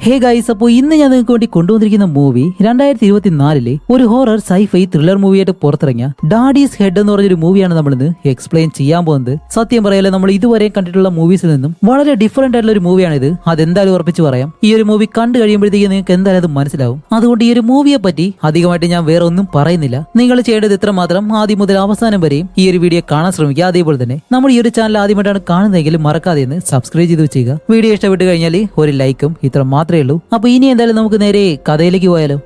Hey guys, അപ്പോൾ ഇന്ന് ഞാൻ നിങ്ങൾക്ക് വേണ്ടി കൊണ്ടുവന്നിരിക്കുന്ന മൂവി 2024 ഒരു ഹൊറർ സൈഫൈ ത്രില്ലർ മൂവിയായിട്ട് പുറത്തിറങ്ങിയ ഡാഡീസ് ഹെഡ് എന്ന് പറഞ്ഞൊരു മൂവിയാണ് നമ്മളിന്ന് എക്സ്പ്ലെയിൻ ചെയ്യാൻ പോകുന്നത്. സത്യം പറയാലോ, നമ്മൾ ഇതുവരെ കണ്ടിട്ടുള്ള മൂവീസിൽ നിന്നും വളരെ ഡിഫറന്റ് ആയിട്ടുള്ള ഒരു മൂവിയാണിത്. അതെന്തായാലും ഉറപ്പിച്ച് പറയാം. ഈ ഒരു മൂവി കണ്ടു കഴിയുമ്പോഴത്തേക്ക് നിങ്ങൾക്ക് എന്തായാലും അത് മനസ്സിലാവും. അതുകൊണ്ട് ഈ ഒരു മൂവിയെ പറ്റി അധികമായിട്ട് ഞാൻ വേറെ ഒന്നും പറയുന്നില്ല. നിങ്ങൾ ചെയ്യേണ്ടത് ഇത്ര മാത്രം: ആദ്യം മുതൽ അവസാനം വരെയും ഈ ഒരു വീഡിയോ കാണാൻ ശ്രമിക്കുക. അതേപോലെ തന്നെ നമ്മൾ ഈ ഒരു ചാനൽ ആദ്യമായിട്ടാണ് കാണുന്നതെങ്കിൽ മറക്കാതെ സബ്സ്ക്രൈബ് ചെയ്ത് വെച്ചേക്കുക. വീഡിയോ ഇഷ്ടപ്പെട്ട് കഴിഞ്ഞാൽ ഒരു ലൈക്കും ഇത്ര മാത്രമേ ഉള്ളൂ. അപ്പൊ ഇനി എന്തായാലും നമുക്ക് നേരെ കഥയിലേക്ക് പോയാലോ.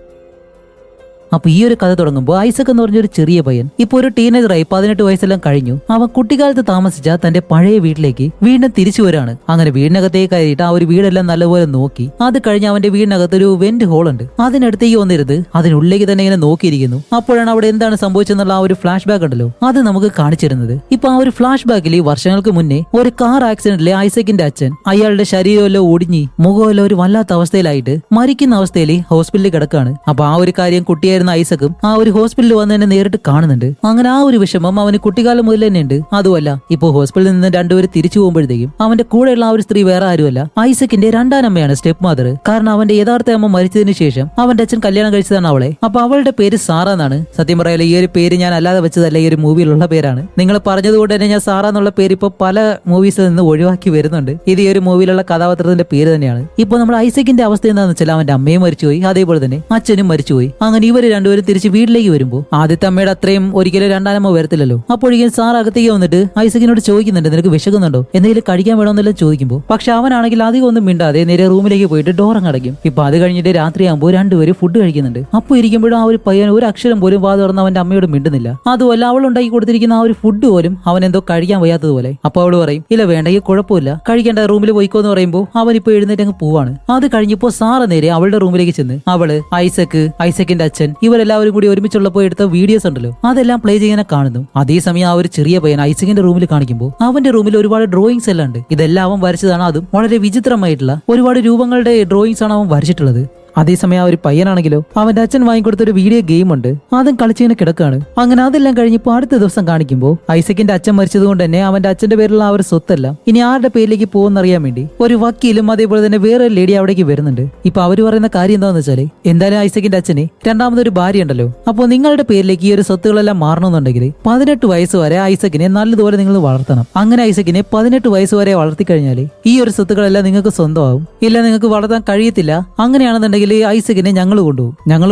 അപ്പൊ ഈ ഒരു കഥ തുടങ്ങുമ്പോൾ ഐസക് എന്ന് പറഞ്ഞൊരു ചെറിയ പയ്യൻ ഇപ്പൊ ഒരു ടീനേജറായി 18 വയസ്സെല്ലാം കഴിഞ്ഞു. അവൻ കുട്ടിക്കാലത്ത് താമസിച്ച തന്റെ പഴയ വീട്ടിലേക്ക് വീണ്ടും തിരിച്ചു വരാണ്. അങ്ങനെ വീടിനകത്തേക്ക് കയറിയിട്ട് ആ ഒരു വീടെല്ലാം നല്ലപോലെ നോക്കി. അത് കഴിഞ്ഞ് അവന്റെ വീടിനകത്ത് ഒരു വെന്റ് ഹോൾ ഉണ്ട്. അതിനടുത്തേക്ക് വന്നിരുത് അതിനുള്ളിലേക്ക് തന്നെ ഇങ്ങനെ നോക്കിയിരിക്കുന്നു. അപ്പോഴാണ് അവിടെ എന്താണ് സംഭവിച്ചെന്നുള്ള ആ ഒരു ഫ്ലാഷ് ബാക്ക് ഉണ്ടല്ലോ, അത് നമുക്ക് കാണിച്ചിരുന്നത്. ഇപ്പൊ ആ ഒരു ഫ്ലാഷ് ബാക്കിൽ വർഷങ്ങൾക്ക് മുന്നേ ഒരു കാർ ആക്സിഡന്റിലെ ഐസക്കിന്റെ അച്ഛൻ അയാളുടെ ശരീരമെല്ലാം ഒടിഞ്ഞി മുഖമെല്ലാം ഒരു വല്ലാത്ത അവസ്ഥയിലായിട്ട് മരിക്കുന്ന അവസ്ഥയിൽ ഹോസ്പിറ്റലിൽ കിടക്കാണ്. അപ്പൊ ആ ഒരു കാര്യം കുട്ടിയെ ഐസക്കും ആ ഒരു ഹോസ്പിറ്റലിൽ വന്ന് തന്നെ നേരിട്ട് കാണുന്നുണ്ട്. അങ്ങനെ ആ ഒരു വിഷമം അവന് കുട്ടിക്കാലം മുതൽ തന്നെ ഉണ്ട്. അതുമല്ല, ഇപ്പോ ഹോസ്പിറ്റലിൽ നിന്ന് രണ്ടുപേര് തിരിച്ചു പോകുമ്പോഴത്തേക്കും അവന്റെ കൂടെയുള്ള ആ ഒരു സ്ത്രീ വേറെ ആരുമല്ല, ഐസക്കിന്റെ രണ്ടാം അമ്മയാണ്, സ്റ്റെപ്പ് മദർ. കാരണം അവന്റെ യഥാർത്ഥ അമ്മ മരിച്ചതിന് ശേഷം അവന്റെ അച്ഛൻ കല്യാണം കഴിച്ചതാണ് അവളെ. അപ്പൊ അവളുടെ പേര് സാറ എന്നാണ്. സത്യം പറയാലോ, ഈ ഒരു പേര് ഞാൻ അല്ലാതെ വെച്ചതല്ല, ഈ ഒരു മൂവിയിലുള്ള പേരാണ്. നിങ്ങൾ പറഞ്ഞതുകൊണ്ട് തന്നെ ഞാൻ സാറ എന്നുള്ള പേര് ഇപ്പൊ പല മൂവീസിൽ നിന്ന് ഒഴിവാക്കി വരുന്നുണ്ട്. ഇത് ഈ ഒരു മൂവിയിലുള്ള കഥാപാത്രത്തിന്റെ പേര് തന്നെയാണ്. ഇപ്പൊ നമ്മുടെ ഐസക്കിന്റെ അവസ്ഥ എന്താണെന്ന് വെച്ചാൽ അവന്റെ അമ്മയും മരിച്ചുപോയി, അതേപോലെ തന്നെ അച്ഛനും മരിച്ചുപോയി. അങ്ങനെ ഇവര് രണ്ടുപേരും തിരിച്ച് വീട്ടിലേക്ക് വരുമ്പോൾ ആദ്യത്തെ അമ്മയുടെ അത്രയും ഒരിക്കലും രണ്ടാനമ്മ വരത്തില്ലല്ലോ. അപ്പോഴേക്കും സാർ അകത്തേക്ക് വന്നിട്ട് ഐസക്കിനോട് ചോദിക്കുന്നുണ്ട്, നിനക്ക് വിശക്കുന്നുണ്ടോ, എന്തെങ്കിലും കഴിക്കാൻ വേണമെന്നെല്ലാം ചോദിക്കുമ്പോൾ പക്ഷെ അവനാണെങ്കിൽ അധികം ഒന്നും മിണ്ടാതെ നേരെ റൂമിലേക്ക് പോയിട്ട് ഡോർ അടയ്ക്കും. ഇപ്പൊ അത് കഴിഞ്ഞിട്ട് രാത്രിയാകുമ്പോൾ രണ്ടുപേരും ഫുഡ് കഴിക്കുന്നുണ്ട്. അപ്പൊ ഇരിക്കുമ്പോഴും ആ ഒരു പയ്യൻ ഒരു അക്ഷരം പോലും വാ തുറന്ന് അവന്റെ അമ്മയോട് മിണ്ടുന്നില്ല. അതുമല്ല, അവൾ ഉണ്ടാക്കി കൊടുത്തിരിക്കുന്ന ആ ഒരു ഫുഡ് പോലും അവൻ എന്തോ കഴിക്കാൻ വയ്യാത്തതുപോലെ. അപ്പൊ അവള് പറയും, ഇല്ല വേണ്ടെങ്കിൽ കുഴപ്പമില്ല, കഴിക്കേണ്ട, റൂമിൽ പോയിക്കോ എന്ന് പറയുമ്പോൾ അവൻ ഇപ്പൊ എഴുന്നേറ്റ് അങ്ങ് പോവാണ്. അത് കഴിഞ്ഞപ്പോ സാറ് നേരെ അവളുടെ റൂമിലേക്ക് ചെന്ന് അവള് ഐസക്കിന്റെ അച്ഛൻ ഇവരെല്ലാവരും കൂടി ഒരുമിച്ചുള്ളപ്പോൾ എടുത്ത വീഡിയോസ് ഉണ്ടല്ലോ, അതെല്ലാം പ്ലേ ചെയ്യാൻ കാണുന്നു. അതേസമയം ആ ഒരു ചെറിയ പയ്യൻ ഐസക്കിന്റെ റൂമിൽ കാണിക്കുമ്പോൾ അവന്റെ റൂമിൽ ഒരുപാട് ഡ്രോയിങ്സ് എല്ലാം ഉണ്ട്. ഇതെല്ലാം അവൻ വരച്ചതാണ്. അതും വളരെ വിചിത്രമായിട്ടുള്ള ഒരുപാട് രൂപങ്ങളുടെ ഡ്രോയിങ്സ് ആണ് അവൻ വരച്ചിട്ടുള്ളത്. അതേസമയം ആ ഒരു പയ്യനാണെങ്കിലോ അവന്റെ അച്ഛൻ വാങ്ങിക്കൊടുത്ത ഒരു വീഡിയോ ഗെയിം ഉണ്ട്, അതും കളിച്ചിങ്ങനെ കിടക്കാണ്. അങ്ങനെ അതെല്ലാം കഴിഞ്ഞപ്പോൾ അടുത്ത ദിവസം കാണിക്കുമ്പോൾ ഐസക്കിന്റെ അച്ഛൻ മരിച്ചത് കൊണ്ട് തന്നെ അവന്റെ അച്ഛന്റെ പേരിലുള്ള ആ ഒരു സ്വത്തെല്ലാം ഇനി ആരുടെ പേരിലേക്ക് പോകുന്നറിയാൻ വേണ്ടി ഒരു വക്കീലും അതേപോലെ തന്നെ വേറെ ലേഡി അവിടേക്ക് വരുന്നുണ്ട്. ഇപ്പൊ അവര് പറയുന്ന കാര്യം എന്താണെന്ന് വെച്ചാല്, എന്തായാലും ഐസക്കിന്റെ അച്ഛന് രണ്ടാമതൊരു ഭാര്യ ഉണ്ടല്ലോ, അപ്പോൾ നിങ്ങളുടെ പേരിലേക്ക് ഈ ഒരു സ്വത്തുകളെല്ലാം മാറണമെന്നുണ്ടെങ്കിൽ 18 വയസ്സ് വരെ ഐസക്കിനെ നല്ലതുപോലെ നിങ്ങൾ വളർത്തണം. അങ്ങനെ ഐസക്കിനെ 18 വയസ്സ് വരെ വളർത്തി കഴിഞ്ഞാൽ ഈ ഒരു സ്വത്തുക്കളെല്ലാം നിങ്ങൾക്ക് സ്വന്തമാവും. ഇല്ല, നിങ്ങൾക്ക് വളർത്താൻ കഴിയത്തില്ല, അങ്ങനെയാണെന്നുണ്ടെങ്കിൽ ഐസക്കിനെ ഞങ്ങൾ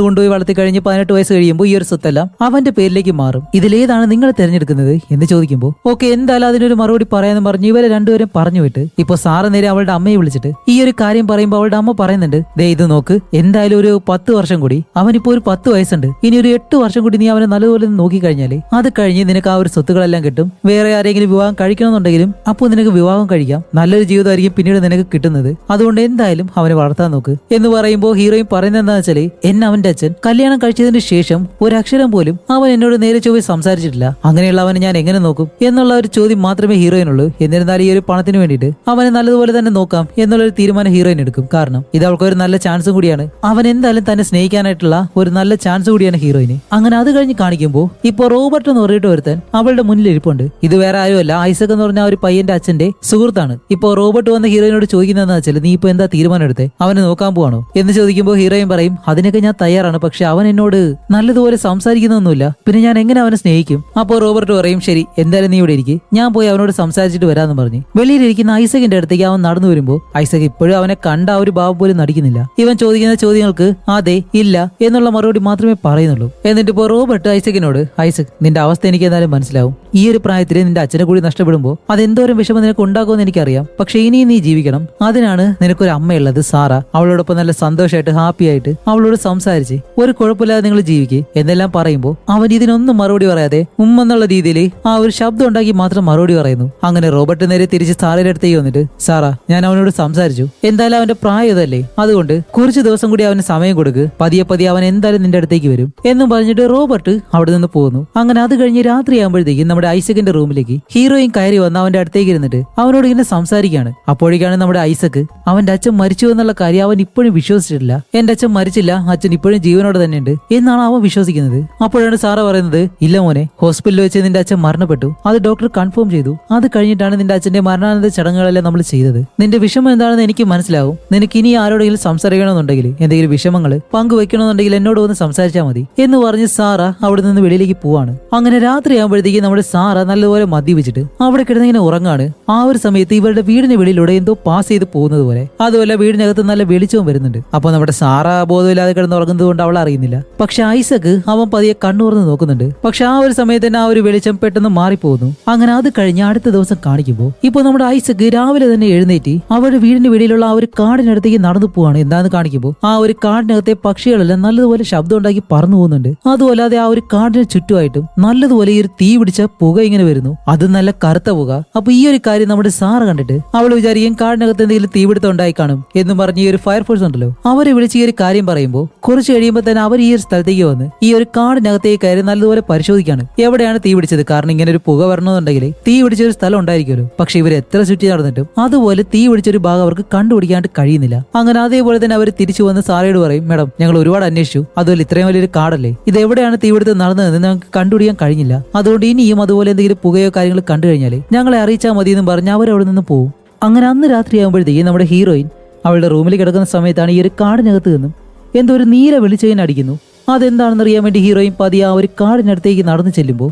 കൊണ്ടുപോയി വളർത്തി കഴിഞ്ഞ് 18 വയസ്സ് കഴിയുമ്പോൾ ഈ ഒരു സ്വത്തെല്ലാം അവന്റെ പേരിലേക്ക് മാറും. ഇതിലേതാണ് നിങ്ങൾ തിരഞ്ഞെടുക്കുന്നത് എന്ന് ചോദിക്കുമ്പോൾ ഓക്കെ, എന്തായാലും അതിനൊരു മറുപടി പറയാന്ന് പറഞ്ഞ് ഇവരെ രണ്ടുപേരും പറഞ്ഞു വിട്ട് ഇപ്പൊ സാറ് നേരെ അവളുടെ അമ്മയെ വിളിച്ചിട്ട് ഈ ഒരു കാര്യം പറയുമ്പോൾ അവളുടെ അമ്മ പറയുന്നുണ്ട്, ദേ ഇത് നോക്ക്, എന്തായാലും ഒരു 10 വർഷം കൂടി, അവനിപ്പോ ഒരു 10 വയസ്സുണ്ട്, ഇനി ഒരു 8 വർഷം കൂടി നീ അവനെ നല്ലതുപോലെ നോക്കി കഴിഞ്ഞാല് അത് കഴിഞ്ഞ് നിനക്ക് ആ ഒരു സ്വത്തുക്കളെല്ലാം കിട്ടും. വേറെ ആരെങ്കിലും വിവാഹം കഴിക്കണമെന്നുണ്ടെങ്കിലും അപ്പോൾ നിനക്ക് വിവാഹം കഴിക്കാം, നല്ലൊരു ജീവിതമായിരിക്കും പിന്നീട് നിനക്ക് കിട്ടുന്നത്. അതുകൊണ്ട് എന്തായാലും അവനെ വളർത്താൻ നോക്ക് എന്ന് പറയുമ്പോൾ ഹീറോയിൻ പറയുന്നത് എന്താ വെച്ചാല്, എന്നെ അവന്റെ അച്ഛൻ കല്യാണം കഴിച്ചതിന് ശേഷം ഒരക്ഷരം പോലും അവൻ എന്നോട് നേരെ ചൊവ്വേ സംസാരിച്ചിട്ടില്ല, അങ്ങനെയുള്ള അവനെ ഞാൻ എങ്ങനെ നോക്കും എന്നുള്ള ഒരു ചോദ്യം മാത്രമേ ഹീറോയിനുള്ളൂ. എന്നിരുന്നാലും ഈ ഒരു പണത്തിന് വേണ്ടിയിട്ട് അവനെ നല്ലതുപോലെ തന്നെ നോക്കാം എന്നുള്ളൊരു തീരുമാനം ഹീറോയിൻ എടുക്കും. കാരണം ഇത് അവൾക്ക് ഒരു നല്ല ചാൻസും കൂടിയാണ്, അവൻ എന്തായാലും തന്നെ സ്നേഹിക്കാനായിട്ടുള്ള ഒരു നല്ല ചാൻസ് കൂടിയാണ് ഹീറോയിന്. അങ്ങനെ അത് കഴിഞ്ഞ് കാണിക്കുമ്പോൾ ഇപ്പൊ റോബർട്ട് എന്ന് പറഞ്ഞിട്ട് ഒരുത്തൻ അവളുടെ മുന്നിൽ ഇരിപ്പുണ്ട്. ഇത് വേറെ ആരുമല്ല, ഐസക് എന്ന് പറഞ്ഞ ഒരു പയ്യന്റെ അച്ഛന്റെ സുഹൃത്താണ്. ഇപ്പൊ റോബർട്ട് വന്ന ഹീറോയിനോട് ചോദിക്കുന്നതെന്ന് വെച്ചാൽ, നീ ഇപ്പൊ എന്താ തീരുമാനം എടുത്തേ, അവനെ നോക്കാൻ പോവാണോ എന്ന് ചോദിക്കുമ്പോൾ ഹീറോയിൻ പറയും, അതിനൊക്കെ ഞാൻ തയ്യാറാണ്, പക്ഷെ അവൻ എന്നോട് നല്ലതുപോലെ സംസാരിക്കുന്നൊന്നുമില്ല, പിന്നെ ഞാൻ എങ്ങനെ അവനെ സ്നേഹിക്കും. അപ്പോൾ റോബർട്ട് പറയും, ശരി എന്തായാലും നീ ഇവിടെ ഇരിക്കും, ഞാൻ പോയി അവനോട് സംസാരിച്ചിട്ട് വരാമെന്ന് പറഞ്ഞ് വെളിയിലിരിക്കുന്ന ഐസക്കിന്റെ അടുത്തേക്ക് അവൻ നടന്നു വരുമ്പോൾ ഐസക് ഇപ്പോഴും അവനെ കണ്ട ആ ഒരു ഭാവം പോലും നടിക്കുന്നില്ല. ഇവൻ ചോദിക്കുന്ന ചോദ്യങ്ങൾക്ക് അതെ ഇല്ല എന്നുള്ള മറുപടി മാത്രമേ പറയുന്നുള്ളൂ. എന്നിട്ട് ഇപ്പോൾ റോബർട്ട് ഐസക്കിനോട്, ഐസക് നിന്റെ അവസ്ഥ എനിക്ക് എന്തായാലും മനസ്സിലാവും, ഈ ഒരു പ്രായത്തിൽ നിന്റെ അച്ഛനെ കൂടി നഷ്ടപ്പെടുമ്പോൾ അതെന്തോരം വിഷമം നിനക്ക് ഉണ്ടാക്കുമെന്ന് എനിക്കറിയാം, പക്ഷെ ഇനിയും നീ ജീവിക്കണം, അതിനാണ് നിനക്കൊരു അമ്മയുള്ളത് സാറ, അവളോടൊപ്പം നല്ല സന്തോഷമായിട്ട് ഹാപ്പി ആയിട്ട് അവളോട് സംസാരിച്ച് ഒരു കുഴപ്പമില്ലാതെ നിങ്ങൾ ജീവിക്കുക എന്നെല്ലാം പറയുമ്പോൾ അവൻ ഇതിനൊന്നും മറുപടി പറയാതെ എന്നുള്ള രീതിയിൽ ആ ഒരു ശബ്ദം ഉണ്ടാക്കി മാത്രം മറുപടി പറയുന്നു. അങ്ങനെ റോബർട്ട് നേരെ തിരിച്ച് സാറിന്റെ അടുത്തേക്ക് വന്നിട്ട്, സാറാ ഞാൻ അവനോട് സംസാരിച്ചു, എന്തായാലും അവന്റെ പ്രായം ഇതല്ലേ, അതുകൊണ്ട് കുറച്ച് ദിവസം കൂടി അവന് സമയം കൊടുക്ക്, പതിയെ അവൻ എന്തായാലും നിന്റെ അടുത്തേക്ക് വരും എന്നും പറഞ്ഞിട്ട് റോബർട്ട് അവിടെ നിന്ന് പോകുന്നു. അങ്ങനെ അത് കഴിഞ്ഞ് രാത്രിയാകുമ്പോഴത്തേക്കും നമ്മുടെ ഐസക്കിന്റെ റൂമിലേക്ക് ഹീറോയിൻ കയറി വന്ന് അവന്റെ അടുത്തേക്ക് ഇരുന്നിട്ട് അവനോട് ഇങ്ങനെ സംസാരിക്കുകയാണ്. അപ്പോഴേക്കാണ് നമ്മുടെ ഐസക് അവന്റെ അച്ഛൻ മരിച്ചു എന്നുള്ള കാര്യം അവൻ ഇപ്പോഴും വിശ്വസിച്ചിട്ടില്ല. മരിച്ചിട്ടില്ല, എന്റെ അച്ഛൻ മരിച്ചില്ല, അച്ഛൻ ഇപ്പോഴും ജീവനോടെ തന്നെയുണ്ട് എന്നാണ് അവൻ വിശ്വസിക്കുന്നത്. അപ്പോഴാണ് സാറ പറയുന്നത്, ഇല്ല മോനെ, ഹോസ്പിറ്റലിൽ വെച്ച് നിന്റെ അച്ഛൻ മരണപ്പെട്ടു, അത് ഡോക്ടർ കൺഫേം ചെയ്തു. അത് കഴിഞ്ഞിട്ടാണ് നിന്റെ അച്ഛന്റെ മരണാനന്തര ചടങ്ങുകളെല്ലാം നമ്മൾ ചെയ്തത്. നിന്റെ വിഷമം എന്താണെന്ന് എനിക്ക് മനസ്സിലാവും. നിനക്ക് ഇനി ആരോടെങ്കിലും സംസാരിക്കണമെന്നുണ്ടെങ്കിൽ, എന്തെങ്കിലും വിഷമങ്ങൾ പങ്കുവെക്കണമെന്നുണ്ടെങ്കിൽ എന്നോട് ഒന്ന് സംസാരിച്ചാൽ മതി എന്ന് പറഞ്ഞ് സാറ അവിടെ നിന്ന് വെളിയിലേക്ക് പോവാണ്. അങ്ങനെ രാത്രിയാകുമ്പോഴത്തേക്ക് നമ്മുടെ സാറ നല്ലപോലെ മദ്യപിച്ചിട്ട് അവിടെ കിടന്നിങ്ങനെ ഉറങ്ങാണ്. ആ ഒരു സമയത്ത് ഇവരുടെ വീടിന് വെളിയിലൂടെ എന്തോ പാസ് ചെയ്ത് പോകുന്നത് പോലെ, അതുപോലെ വീടിനകത്ത് നല്ല വെളിച്ചവും വരുന്നുണ്ട്. അപ്പൊ നമ്മുടെ സാറ ബോധമില്ലാതെ കിടന്ന് ഉറങ്ങുന്നത് കൊണ്ട് അവൾ അറിയുന്നില്ല. പക്ഷെ ഐസക്ക് അവൻ പതിയെ കണ്ണുറന്ന് നോക്കുന്നുണ്ട്. പക്ഷെ ആ ഒരു സമയത്ത് തന്നെ ആ ഒരു വെളിച്ചം പെട്ടെന്ന് മാറിപ്പോകുന്നു. അങ്ങനെ അത് കഴിഞ്ഞ് അടുത്ത ദിവസം കാണിക്കുമ്പോൾ ഇപ്പൊ നമ്മുടെ ഐസക്ക് രാവിലെ തന്നെ എഴുന്നേറ്റ് അവരുടെ വീടിന് വെളിയിലുള്ള ആ ഒരു കാടിനടുത്തേക്ക് നടന്നു പോവാണ്. എന്താന്ന് കാണിക്കുമ്പോൾ ആ ഒരു കാടിനകത്തെ പക്ഷികളെല്ലാം നല്ലതുപോലെ ശബ്ദം ഉണ്ടാക്കി പറന്നു പോകുന്നുണ്ട്. അതുമല്ലാതെ ആ ഒരു കാടിന് ചുറ്റുമായിട്ടും നല്ലതുപോലെ ഈ ഒരു തീ പിടിച്ച പുക ഇങ്ങനെ വരുന്നു. അത് നല്ല കറുത്ത പുക. അപ്പൊ ഈ ഒരു കാര്യം നമ്മുടെ സാറ് കണ്ടിട്ട് അവൾ വിചാരിക്കും കാടിനകത്ത് എന്തെങ്കിലും തീപിടുത്തം ഉണ്ടായി കാണും എന്ന് പറഞ്ഞ് ഈ ഒരു ഫയർഫോഴ്സ് ഉണ്ടല്ലോ അവരെ വിളിച്ച് ഈ ഒരു കാര്യം പറയുമ്പോൾ കുറച്ച് കഴിയുമ്പോൾ തന്നെ അവർ ഈ ഒരു സ്ഥലത്തേക്ക് വന്ന് ഈ ഒരു കാടിനകത്തേക്ക് കയറി നല്ലതുപോലെ പരിശോധിക്കാണ് എവിടെയാണ് തീ പിടിച്ചത്. കാരണം ഇങ്ങനെ ഒരു പുക വരണമെന്നുണ്ടെങ്കിൽ തീ പിടിച്ച ഒരു സ്ഥലം ഉണ്ടായിരിക്കുമല്ലോ. പക്ഷെ ഇവർ എത്ര ചുറ്റി നടന്നിട്ടും അതുപോലെ തീ പിടിച്ചൊരു ഭാഗം അവർക്ക് കണ്ടുപിടിക്കാണ്ട് കഴിയുന്നില്ല. അങ്ങനെ അതേപോലെ തന്നെ അവർ തിരിച്ചു വന്ന് സാറയോട് പറയും, മേഡം, ഞങ്ങൾ ഒരുപാട് അന്വേഷിച്ചു, അതുപോലെ ഇത്രയും വലിയൊരു കാടല്ലേ, ഇത് എവിടെയാണ് തീപിടുത്തം നടന്നതെന്ന് ഞങ്ങൾക്ക് കണ്ടുപിടിക്കാൻ കഴിഞ്ഞില്ല. അതുകൊണ്ട് ഇനിയും അതുപോലെ എന്തെങ്കിലും പുകയോ കാര്യങ്ങൾ കണ്ടു കഴിഞ്ഞാൽ ഞങ്ങളെ അറിയിച്ചാൽ മതി എന്ന് പറഞ്ഞ് അവരവിടെ നിന്ന് പോകും. അങ്ങനെ അന്ന് രാത്രിയാകുമ്പോഴത്തേക്കും നമ്മുടെ ഹീറോയിൻ അവളുടെ റൂമിൽ കിടക്കുന്ന സമയത്താണ് ഈ ഒരു കാടിനകത്ത് നിന്നും എന്തോ ഒരു നീല വെളിച്ചെയിൻ അടിക്കുന്നു. അതെന്താണെന്ന് അറിയാൻ വേണ്ടി ഹീറോയിൻ പതിയെ ആ ഒരു കാടിനടുത്തേക്ക് നടന്നു ചെല്ലുമ്പോൾ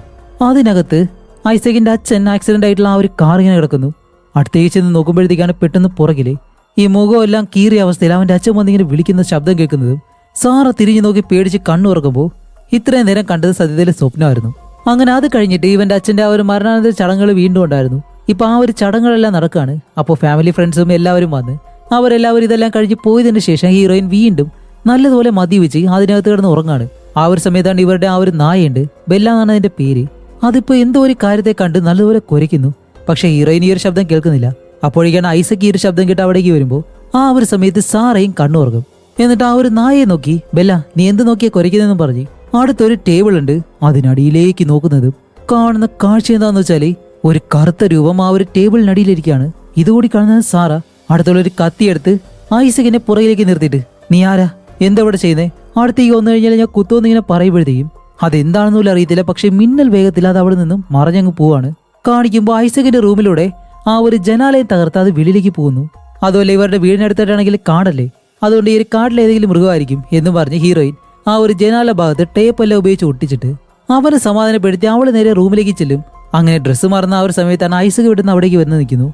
അതിനകത്ത് ഐസക്കിന്റെ അച്ഛൻ ആക്സിഡന്റ് ആയിട്ടുള്ള ആ ഒരു കാർ ഇങ്ങനെ കിടക്കുന്നു. അടുത്തേക്ക് ചെന്ന് നോക്കുമ്പോഴത്തേക്കാണ് പെട്ടെന്ന് പുറകില് ഈ മുഖമെല്ലാം കീറിയ അവസ്ഥയിൽ അവന്റെ അച്ഛൻ വന്നിങ്ങനെ വിളിക്കുന്ന ശബ്ദം കേൾക്കുന്നതും സാറ തിരിഞ്ഞു നോക്കി പേടിച്ച് കണ്ണു തുറക്കുമ്പോൾ ഇത്രയും നേരം കണ്ടത് സത്യത്തിൽ സ്വപ്നമായിരുന്നു. അങ്ങനെ അത് കഴിഞ്ഞിട്ട് ഇവന്റെ അച്ഛന്റെ ആ ഒരു മരണാനന്തര ചടങ്ങുകൾ വീണ്ടും ഉണ്ടായിരുന്നു. ഇപ്പൊ ആ ഒരു ചടങ്ങുകളെല്ലാം നടക്കാണ്. അപ്പോൾ ഫാമിലി ഫ്രണ്ട്സും എല്ലാവരും വന്ന് അവരെല്ലാവരും ഇതെല്ലാം കഴിഞ്ഞ് പോയതിനു ശേഷം ഹീറോയിൻ വീണ്ടും നല്ലതുപോലെ മദ്യപിച്ച് അതിനകത്ത് കിടന്ന് ഉറങ്ങാണ്. ആ ഒരു സമയത്താണ് ഇവരുടെ ആ ഒരു നായുണ്ട്, ബെല്ല എന്നാണ് അതിന്റെ പേര്. അതിപ്പോ എന്തോ ഒരു കാര്യത്തെ കണ്ട് നല്ലതുപോലെ കുരയ്ക്കുന്നു. പക്ഷെ ഹീറോയിൻ ഈ ഒരു ശബ്ദം കേൾക്കുന്നില്ല. അപ്പോഴേക്കാണ് ഐസക്ക് ഈ ഒരു ശബ്ദം കേട്ട് അവിടേക്ക് വരുമ്പോൾ ആ ഒരു സമയത്ത് സാറയും കണ്ണുറങ്ങും. എന്നിട്ട് ആ ഒരു നായയെ നോക്കി, ബെല്ല, നീ എന്ത് നോക്കിയാ കുരയ്ക്കുന്നതെന്നും പറഞ്ഞ് അടുത്തൊരു ടേബിൾ ഉണ്ട്, അതിനടിയിലേക്ക് നോക്കുന്നതും കാണുന്ന കാഴ്ച എന്താന്ന് വെച്ചാല് ഒരു കറുത്ത രൂപം ആ ഒരു ടേബിളിനടിയിലിരിക്കുകയാണ്. ഇതുകൂടി കാണുന്നത് സാറ അടുത്തുള്ളൊരു കത്തിയെടുത്ത് ഐസക്കിനെ പുറകിലേക്ക് നിർത്തിയിട്ട്, നീ ആരാ, എന്താ ഇവിടെ ചെയ്യുന്നേ, അടുത്തേക്ക് വന്നു കഴിഞ്ഞാൽ ഞാൻ കുത്തുവെന്ന് ഇങ്ങനെ പറയുമ്പോഴത്തേക്കും അതെന്താണെന്ന് പോലും അറിയത്തില്ല. പക്ഷെ മിന്നൽ വേഗത്തിൽ അത് അവിടെ നിന്നും മറഞ്ഞങ്ങ് പോവാണ്. കാണിക്കുമ്പോൾ ഐസക്കിന്റെ റൂമിലൂടെ ആ ഒരു ജനാലയം തകർത്ത് അത് വെളിയിലേക്ക് പോകുന്നു. അതുപോലെ ഇവരുടെ വീടിനടുത്തായിട്ടാണെങ്കിൽ കാടല്ലേ, അതുകൊണ്ട് ഈ ഒരു കാട്ടിൽ ഏതെങ്കിലും മൃഗമായിരിക്കും എന്ന് പറഞ്ഞ് ഹീറോയിൻ ആ ഒരു ജനാല ഭാഗത്ത് ടേപ്പെല്ലാം ഉപയോഗിച്ച് ഒട്ടിച്ചിട്ട് അവനെ സമാധാനപ്പെടുത്തി അവള് നേരെ റൂമിലേക്ക് ചെല്ലും. അങ്ങനെ ഡ്രസ്സ് മാറുന്ന ആ ഒരു സമയത്താണ് ഐസക്ക് വിടുന്ന അവിടേക്ക് വന്ന് നിൽക്കുന്നു.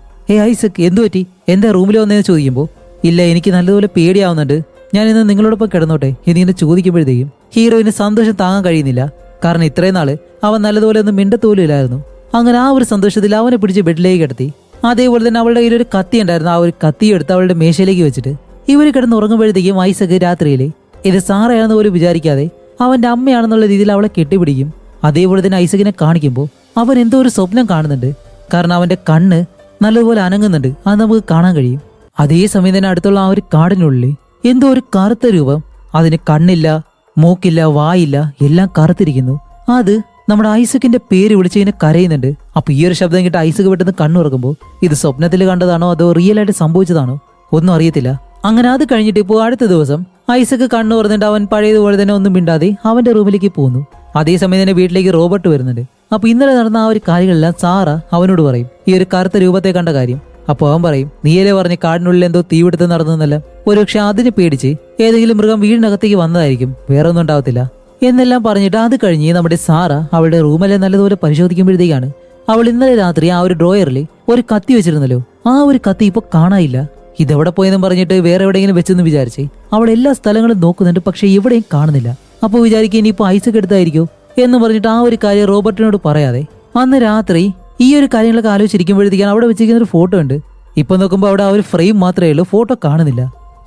ഐസക്ക്, എന്തു പറ്റി, എന്താ റൂമിൽ വന്നതെന്ന് ചോദിക്കുമ്പോൾ, ഇല്ല, എനിക്ക് നല്ലതുപോലെ പേടിയാവുന്നുണ്ട്, ഞാൻ ഇന്ന് നിങ്ങളോടൊപ്പം കിടന്നോട്ടെ എന്നിങ്ങനെ ചോദിക്കുമ്പോഴത്തേക്കും ഹീറോയിന് സന്തോഷം താങ്ങാൻ കഴിയുന്നില്ല. കാരണം ഇത്രയും നാള് അവൻ നല്ലതുപോലെ ഒന്നും മിണ്ടത്തോലും ഇല്ലായിരുന്നു. അങ്ങനെ ആ ഒരു സന്തോഷത്തിൽ അവനെ പിടിച്ച് ബെഡിലേക്ക് കിടത്തി. അതേപോലെ തന്നെ അവളുടെ കയ്യിൽ ഒരു കത്തി ഉണ്ടായിരുന്നു. ആ ഒരു കത്തി എടുത്ത് അവളുടെ മേശയിലേക്ക് വെച്ചിട്ട് ഇവര് കിടന്ന് ഉറങ്ങുമ്പോഴത്തേക്കും ഐസക്ക് രാത്രിയിലെ ഇത് സാറയാണെന്ന് പോലും വിചാരിക്കാതെ അവന്റെ അമ്മയാണെന്നുള്ള രീതിയിൽ അവളെ കെട്ടിപ്പിടിക്കും. അതേപോലെ തന്നെ ഐസക്കിനെ കാണിക്കുമ്പോൾ അവൻ എന്തോ ഒരു സ്വപ്നം കാണുന്നുണ്ട്. കാരണം അവന്റെ കണ്ണ് നല്ലതുപോലെ അനങ്ങുന്നുണ്ട്, അത് നമുക്ക് കാണാൻ കഴിയും. അതേസമയം തന്നെ അടുത്തുള്ള ആ ഒരു കാടിനുള്ളിൽ എന്തോ ഒരു കറുത്ത രൂപം, അതിന് കണ്ണില്ല, മൂക്കില്ല, വായില്ല, എല്ലാം കറുത്തിരിക്കുന്നു. അത് നമ്മുടെ ഐസക്കിന്റെ പേര് വിളിച്ചതിനെ കരയുന്നുണ്ട്. അപ്പൊ ഈ ഒരു ശബ്ദം കേട്ട് ഐസക്ക് പെട്ടെന്ന് കണ്ണുറക്കുമ്പോൾ ഇത് സ്വപ്നത്തിൽ കണ്ടതാണോ അതോ റിയൽ ആയിട്ട് സംഭവിച്ചതാണോ ഒന്നും അറിയത്തില്ല. അങ്ങനെ അത് കഴിഞ്ഞിട്ട് ഇപ്പോൾ അടുത്ത ദിവസം ഐസക്ക് കണ്ണു തുറന്നിട്ട് അവൻ പഴയതുപോലെ തന്നെ ഒന്നും മിണ്ടാതെ അവന്റെ റൂമിലേക്ക് പോകുന്നു. അതേസമയം തന്നെ വീട്ടിലേക്ക് റോബർട്ട് വരുന്നുണ്ട്. അപ്പൊ ഇന്നലെ നടന്ന ആ ഒരു കാര്യങ്ങളെല്ലാം സാറ അവനോട് പറയും, ഈ ഒരു കറുത്ത രൂപത്തെ കണ്ട കാര്യം. അപ്പൊ അവൻ പറയും, നീയല്ലേ പറഞ്ഞ് കാടിനുള്ളിൽ എന്തോ തീപിടുത്തം നടന്നല്ല, ഒരുപക്ഷെ അതിനെ പേടിച്ച് ഏതെങ്കിലും മൃഗം വീടിനകത്തേക്ക് വന്നതായിരിക്കും, വേറെ ഒന്നും ഉണ്ടാവത്തില്ല എന്നെല്ലാം പറഞ്ഞിട്ട് അത് കഴിഞ്ഞ് നമ്മുടെ സാറ അവളുടെ റൂമെല്ലാം നല്ലതുപോലെ പരിശോധിക്കുമ്പോഴത്തേക്കാണ് അവൾ ഇന്നലെ രാത്രി ആ ഒരു ഡ്രോയറിൽ ഒരു കത്തി വെച്ചിരുന്നല്ലോ, ആ ഒരു കത്തി ഇപ്പൊ കാണാനില്ല. ഇതെവിടെ പോയെന്നും പറഞ്ഞിട്ട് വേറെ എവിടെയെങ്കിലും വെച്ചെന്ന് വിചാരിച്ചേ അവൾ എല്ലാ സ്ഥലങ്ങളും നോക്കുന്നുണ്ട്, പക്ഷെ എവിടെയും കാണുന്നില്ല. അപ്പൊ വിചാരിക്കുക ഇനിയിപ്പോ ഐസക്ക് എടുത്തായിരിക്കോ എന്ന് പറഞ്ഞിട്ട് ആ ഒരു കാര്യം റോബർട്ടിനോട് പറയാതെ അന്ന് രാത്രി ഈ ഒരു കാര്യങ്ങളൊക്കെ ആലോചിച്ചിരിക്കുമ്പോഴത്തേക്കാണ് അവിടെ വെച്ചിരിക്കുന്ന ഒരു ഫോട്ടോ ഉണ്ട്. ഇപ്പൊ നോക്കുമ്പോൾ അവിടെ ആ ഒരു ഫ്രെയിം മാത്രമേ ഉള്ളൂ, ഫോട്ടോ കാണുന്നില്ല.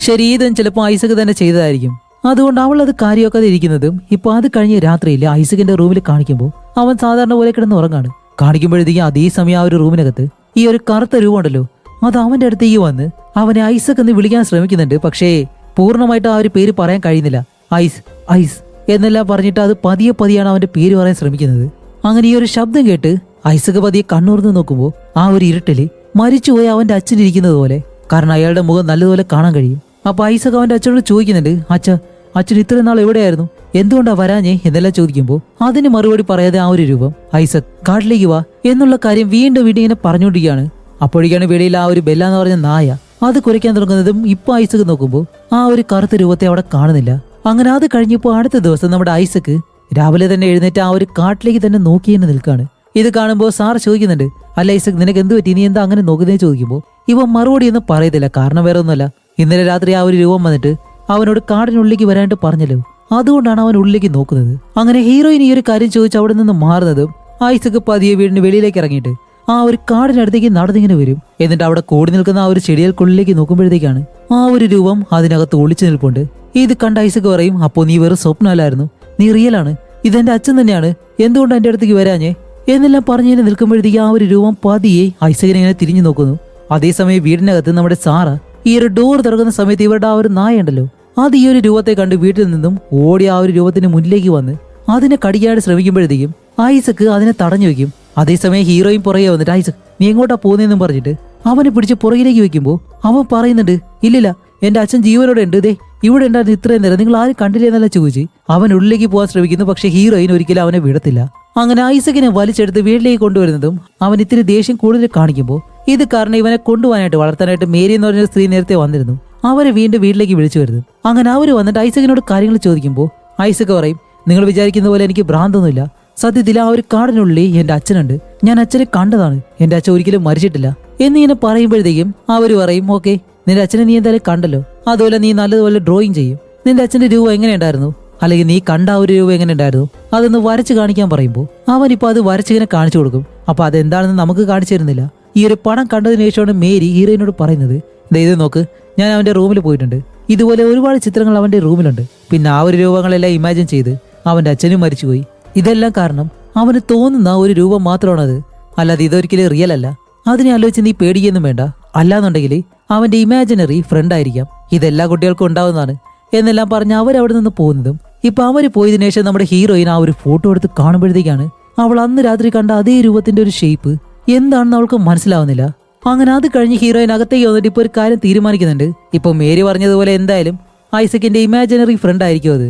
ശരി, ഇതും ചിലപ്പോൾ ഐസക്ക് തന്നെ ചെയ്തതായിരിക്കും. അതുകൊണ്ട് അവൾ അത് കാര്യമൊക്കെ ഇരിക്കുന്നതും ഇപ്പൊ അത് കഴിഞ്ഞ രാത്രിയിൽ ഐസക്കിന്റെ റൂമിൽ കാണിക്കുമ്പോൾ അവൻ സാധാരണ പോലെ കിടന്ന് ഉറങ്ങാണ്. കാണിക്കുമ്പോഴത്തേക്കും അതേ സമയം ആ ഒരു റൂമിനകത്ത് ഈ ഒരു കറുത്ത രൂപം ഉണ്ടല്ലോ, അത് അവന്റെ അടുത്തേക്ക് വന്ന് അവനെ ഐസക്ക് എന്ന് വിളിക്കാൻ ശ്രമിക്കുന്നുണ്ട്. പക്ഷേ പൂർണ്ണമായിട്ട് ആ ഒരു പേര് പറയാൻ കഴിയുന്നില്ല. ഐസ് ഐസ് എന്നെല്ലാം പറഞ്ഞിട്ട് അത് പതിയെ പതിയാണ് അവന്റെ പേര് പറയാൻ ശ്രമിക്കുന്നത്. അങ്ങനെ ഈ ഒരു ശബ്ദം കേട്ട് ഐസക്ക് പതിയെ കണ്ണൂർന്ന് നോക്കുമ്പോൾ ആ ഒരു ഇരുട്ടില് മരിച്ചുപോയ അവന്റെ അച്ഛനിരിക്കുന്നത് പോലെ, കാരണം അയാളുടെ മുഖം നല്ലതുപോലെ കാണാൻ കഴിയും. അപ്പൊ ഐസക് അവന്റെ അച്ഛനോട് ചോദിക്കുന്നുണ്ട്, അച്ഛൻ ഇത്രയും നാൾ എവിടെയായിരുന്നു, എന്തുകൊണ്ടാ വരാഞ്ഞേ എന്നെല്ലാം ചോദിക്കുമ്പോൾ അതിന് മറുപടി പറയാതെ ആ ഒരു രൂപം ഐസക് കാട്ടിലേക്ക് വാ എന്നുള്ള കാര്യം വീണ്ടും ഇങ്ങനെ പറഞ്ഞുകൊണ്ടിരിക്കുകയാണ്. അപ്പോഴേക്കാണ് വെളിയിൽ ആ ഒരു ബെല്ല എന്ന് പറഞ്ഞ നായ അത് കുരയ്ക്കാൻ തുടങ്ങുന്നതും ഇപ്പൊ ഐസക് നോക്കുമ്പോൾ ആ ഒരു കറുത്ത രൂപത്തെ അവിടെ കാണുന്നില്ല. അങ്ങനെ അത് കഴിഞ്ഞപ്പോൾ അടുത്ത ദിവസം നമ്മുടെ ഐസക് രാവിലെ തന്നെ എഴുന്നേറ്റ് ആ ഒരു കാട്ടിലേക്ക് തന്നെ നോക്കി തന്നെ നിൽക്കാണ്. ഇത് കാണുമ്പോൾ സാർ ചോദിക്കുന്നുണ്ട്, അല്ല ഐസക് നിനക്ക് എന്ത് പറ്റി, നീ എന്താ അങ്ങനെ നോക്കുന്നേ ചോദിക്കുമ്പോൾ ഇവ മറുപടി ഒന്നും പറയത്തില്ല. കാരണം വേറെ ഒന്നുമല്ല, ഇന്നലെ രാത്രി ആ ഒരു രൂപം വന്നിട്ട് അവനോട് കാടിനുള്ളിലേക്ക് വരാനായിട്ട് പറഞ്ഞല്ലോ, അതുകൊണ്ടാണ് അവൻ ഉള്ളിലേക്ക് നോക്കുന്നത്. അങ്ങനെ ഹീറോയിൻ ഈ ഒരു കാര്യം ചോദിച്ച് അവിടെ നിന്ന് മാറുന്നതും ഐസക് പതിയെ വീടിന് വെളിയിലേക്ക് ഇറങ്ങിയിട്ട് ആ ഒരു കാടിനടുത്തേക്ക് നടന്നിങ്ങനെ വരും. എന്നിട്ട് അവിടെ കൂടി നിൽക്കുന്ന ആ ഒരു ചെടികൾക്കുള്ളിലേക്ക് നോക്കുമ്പോഴത്തേക്കാണ് ആ ഒരു രൂപം അതിനകത്ത് ഒളിച്ചു നിൽപ്പുണ്ട്. ഇത് കണ്ട ഐസക് പറയും, അപ്പോ നീ വെറും സ്വപ്നമല്ലായിരുന്നു, നീ റിയലാണ്, ഇതെന്റെ അച്ഛൻ തന്നെയാണ്, എന്തുകൊണ്ട് എന്റെ അടുത്തേക്ക് വരാഞ്ഞേ എന്നെല്ലാം പറഞ്ഞിങ്ങനെ നിൽക്കുമ്പോഴത്തേക്ക് ആ ഒരു രൂപം പതിയെ ഐസകിനെ ഇങ്ങനെ തിരിഞ്ഞു നോക്കുന്നു. അതേസമയം വീടിനകത്ത് നമ്മുടെ സാറ ഈ ഒരു ഡോർ തുറക്കുന്ന സമയത്ത് ഇവരുടെ ആ ഒരു നായ ഉണ്ടല്ലോ അത് ഈ ഒരു രൂപത്തെ കണ്ട് വീട്ടിൽ നിന്നും ഓടി ആ ഒരു രൂപത്തിന് മുന്നിലേക്ക് വന്ന് അതിനെ കടിക്കാനായിട്ട് ശ്രമിക്കുമ്പോഴത്തേക്കും ഐസക് അതിനെ തടഞ്ഞു വെക്കും. അതേസമയം ഹീറോയിൻ പുറകെ വന്നിട്ട്, ഐസക് നീ എങ്ങോട്ടാ പോകുന്നതെന്നും പറഞ്ഞിട്ട് അവനെ പിടിച്ച് പുറകിലേക്ക് വെക്കുമ്പോൾ അവൻ പറയുന്നുണ്ട്, ഇല്ലില്ല എന്റെ അച്ഛൻ ജീവനോടെ ഉണ്ട്, ദേ ഇവിടെ ഉണ്ടായിരുന്നു ഇത്രയും നേരം, നിങ്ങൾ ആരും കണ്ടില്ലേ എന്നല്ല ചോദിച്ച് അവൻ ഉള്ളിലേക്ക് പോകാൻ ശ്രമിക്കുന്നു. പക്ഷെ ഹീറോയിൻ ഒരിക്കലും അവനെ വിടത്തില്ല. അങ്ങനെ ഐസകിനെ വലിച്ചെടുത്ത് വീട്ടിലേക്ക് കൊണ്ടുവരുന്നതും അവൻ ഇത്തിരി ദേഷ്യം കൂടുതൽ കാണിക്കുമ്പോൾ ഇത് കാരണം ഇവനെ കൊണ്ടുപോകാനായിട്ട് വളർത്താനായിട്ട് മേരി എന്ന് പറഞ്ഞ സ്ത്രീ നേരത്തെ വന്നിരുന്നു. അവരെ വീണ്ടും വീട്ടിലേക്ക് വിളിച്ചു വരുന്നു. അങ്ങനെ അവര് വന്നിട്ട് ഐസകിനോട് കാര്യങ്ങൾ ചോദിക്കുമ്പോൾ ഐസക് പറയും, നിങ്ങൾ വിചാരിക്കുന്ന പോലെ എനിക്ക് ഭ്രാന്തൊന്നുമില്ല, സത്യത്തിൽ ആ ഒരു കാടിനുള്ളിൽ എന്റെ അച്ഛനുണ്ട്, ഞാൻ അച്ഛനെ കണ്ടതാണ്, എന്റെ അച്ഛൻ ഒരിക്കലും മരിച്ചിട്ടില്ല എന്നിങ്ങനെ പറയുമ്പോഴത്തേക്കും അവര് പറയും, ഓക്കെ നിന്റെ അച്ഛനെ നീ എന്തായാലും കണ്ടല്ലോ, അതുപോലെ നീ നല്ലതുപോലെ ഡ്രോയിങ് ചെയ്യും, നിന്റെ അച്ഛന്റെ രൂപ എങ്ങനെയുണ്ടായിരുന്നു, അല്ലെങ്കിൽ നീ കണ്ട ആ ഒരു രൂപ എങ്ങനെ ഉണ്ടായിരുന്നു, അതൊന്ന് വരച്ച് കാണിക്കാൻ പറയുമ്പോൾ അവനിപ്പോ അത് വരച്ചിങ്ങനെ കാണിച്ചു കൊടുക്കും. അപ്പൊ അതെന്താണെന്ന് നമുക്ക് കാണിച്ചു തരുന്നില്ല. ഈ ഒരു പടം കണ്ടതിന് ശേഷമാണ് മേരി ഹീറോയിനോട് പറയുന്നത്, ഇത് നോക്ക്, ഞാൻ അവന്റെ റൂമിൽ പോയിട്ടുണ്ട്, ഇതുപോലെ ഒരുപാട് ചിത്രങ്ങൾ അവന്റെ റൂമിലുണ്ട്, പിന്നെ ആ ഒരു രൂപങ്ങളെല്ലാം ഇമാജിൻ ചെയ്ത് അവന്റെ അച്ഛനും മരിച്ചുപോയി, ഇതെല്ലാം കാരണം അവന് തോന്നുന്ന ഒരു രൂപം മാത്രമാണത്, അല്ലാതെ ഇതൊരിക്കലും റിയൽ അല്ല, അതിനെ ആലോചിച്ച് നീ പേടിക്കൊന്നും വേണ്ട, അല്ലാന്നുണ്ടെങ്കിൽ അവന്റെ ഇമാജിനറി ഫ്രണ്ട് ആയിരിക്കാം, ഇതെല്ലാ കുട്ടികൾക്കും ഉണ്ടാവുന്നതാണ് എന്നെല്ലാം പറഞ്ഞ് അവരവിടെ നിന്ന് പോകുന്നതും ഇപ്പൊ അവര് പോയതിനു ശേഷം നമ്മുടെ ഹീറോയിൻ ആ ഒരു ഫോട്ടോ എടുത്ത് കാണുമ്പോഴത്തേക്കാണ് അവൾ അന്ന് രാത്രി കണ്ട അതേ രൂപത്തിന്റെ ഒരു ഷേപ്പ് എന്താണെന്ന് അവൾക്ക് മനസ്സിലാവുന്നില്ല. അങ്ങനെ അത് കഴിഞ്ഞ് ഹീറോയിൻ അകത്തേക്ക് വന്നിട്ട് ഇപ്പൊ ഒരു കാര്യം തീരുമാനിക്കുന്നുണ്ട്. ഇപ്പൊ മേരി പറഞ്ഞതുപോലെ എന്തായാലും ഐസക്കിന്റെ ഇമാജിനറി ഫ്രണ്ട് ആയിരിക്കും അത്.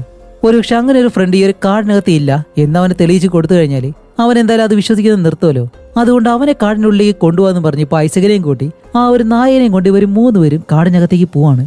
ഒരുപക്ഷെ അങ്ങനെ ഒരു ഫ്രണ്ട് ഈ ഒരു കാടിനകത്ത് ഇല്ല എന്നവനെ തെളിയിച്ച് കൊടുത്തു കഴിഞ്ഞാൽ അവൻ എന്തായാലും അത് വിശ്വസിക്കുന്നത് നിർത്തുമല്ലോ. അതുകൊണ്ട് അവനെ കാടിനുള്ളിലേക്ക് കൊണ്ടുപോകാന്ന് പറഞ്ഞ് ഇപ്പൊ ഐസക്കിനെയും കൂട്ടി ആ ഒരു നായനെയും കൊണ്ട് ഇവർ മൂന്നുപേരും കാടിനകത്തേക്ക് പോവാണ്.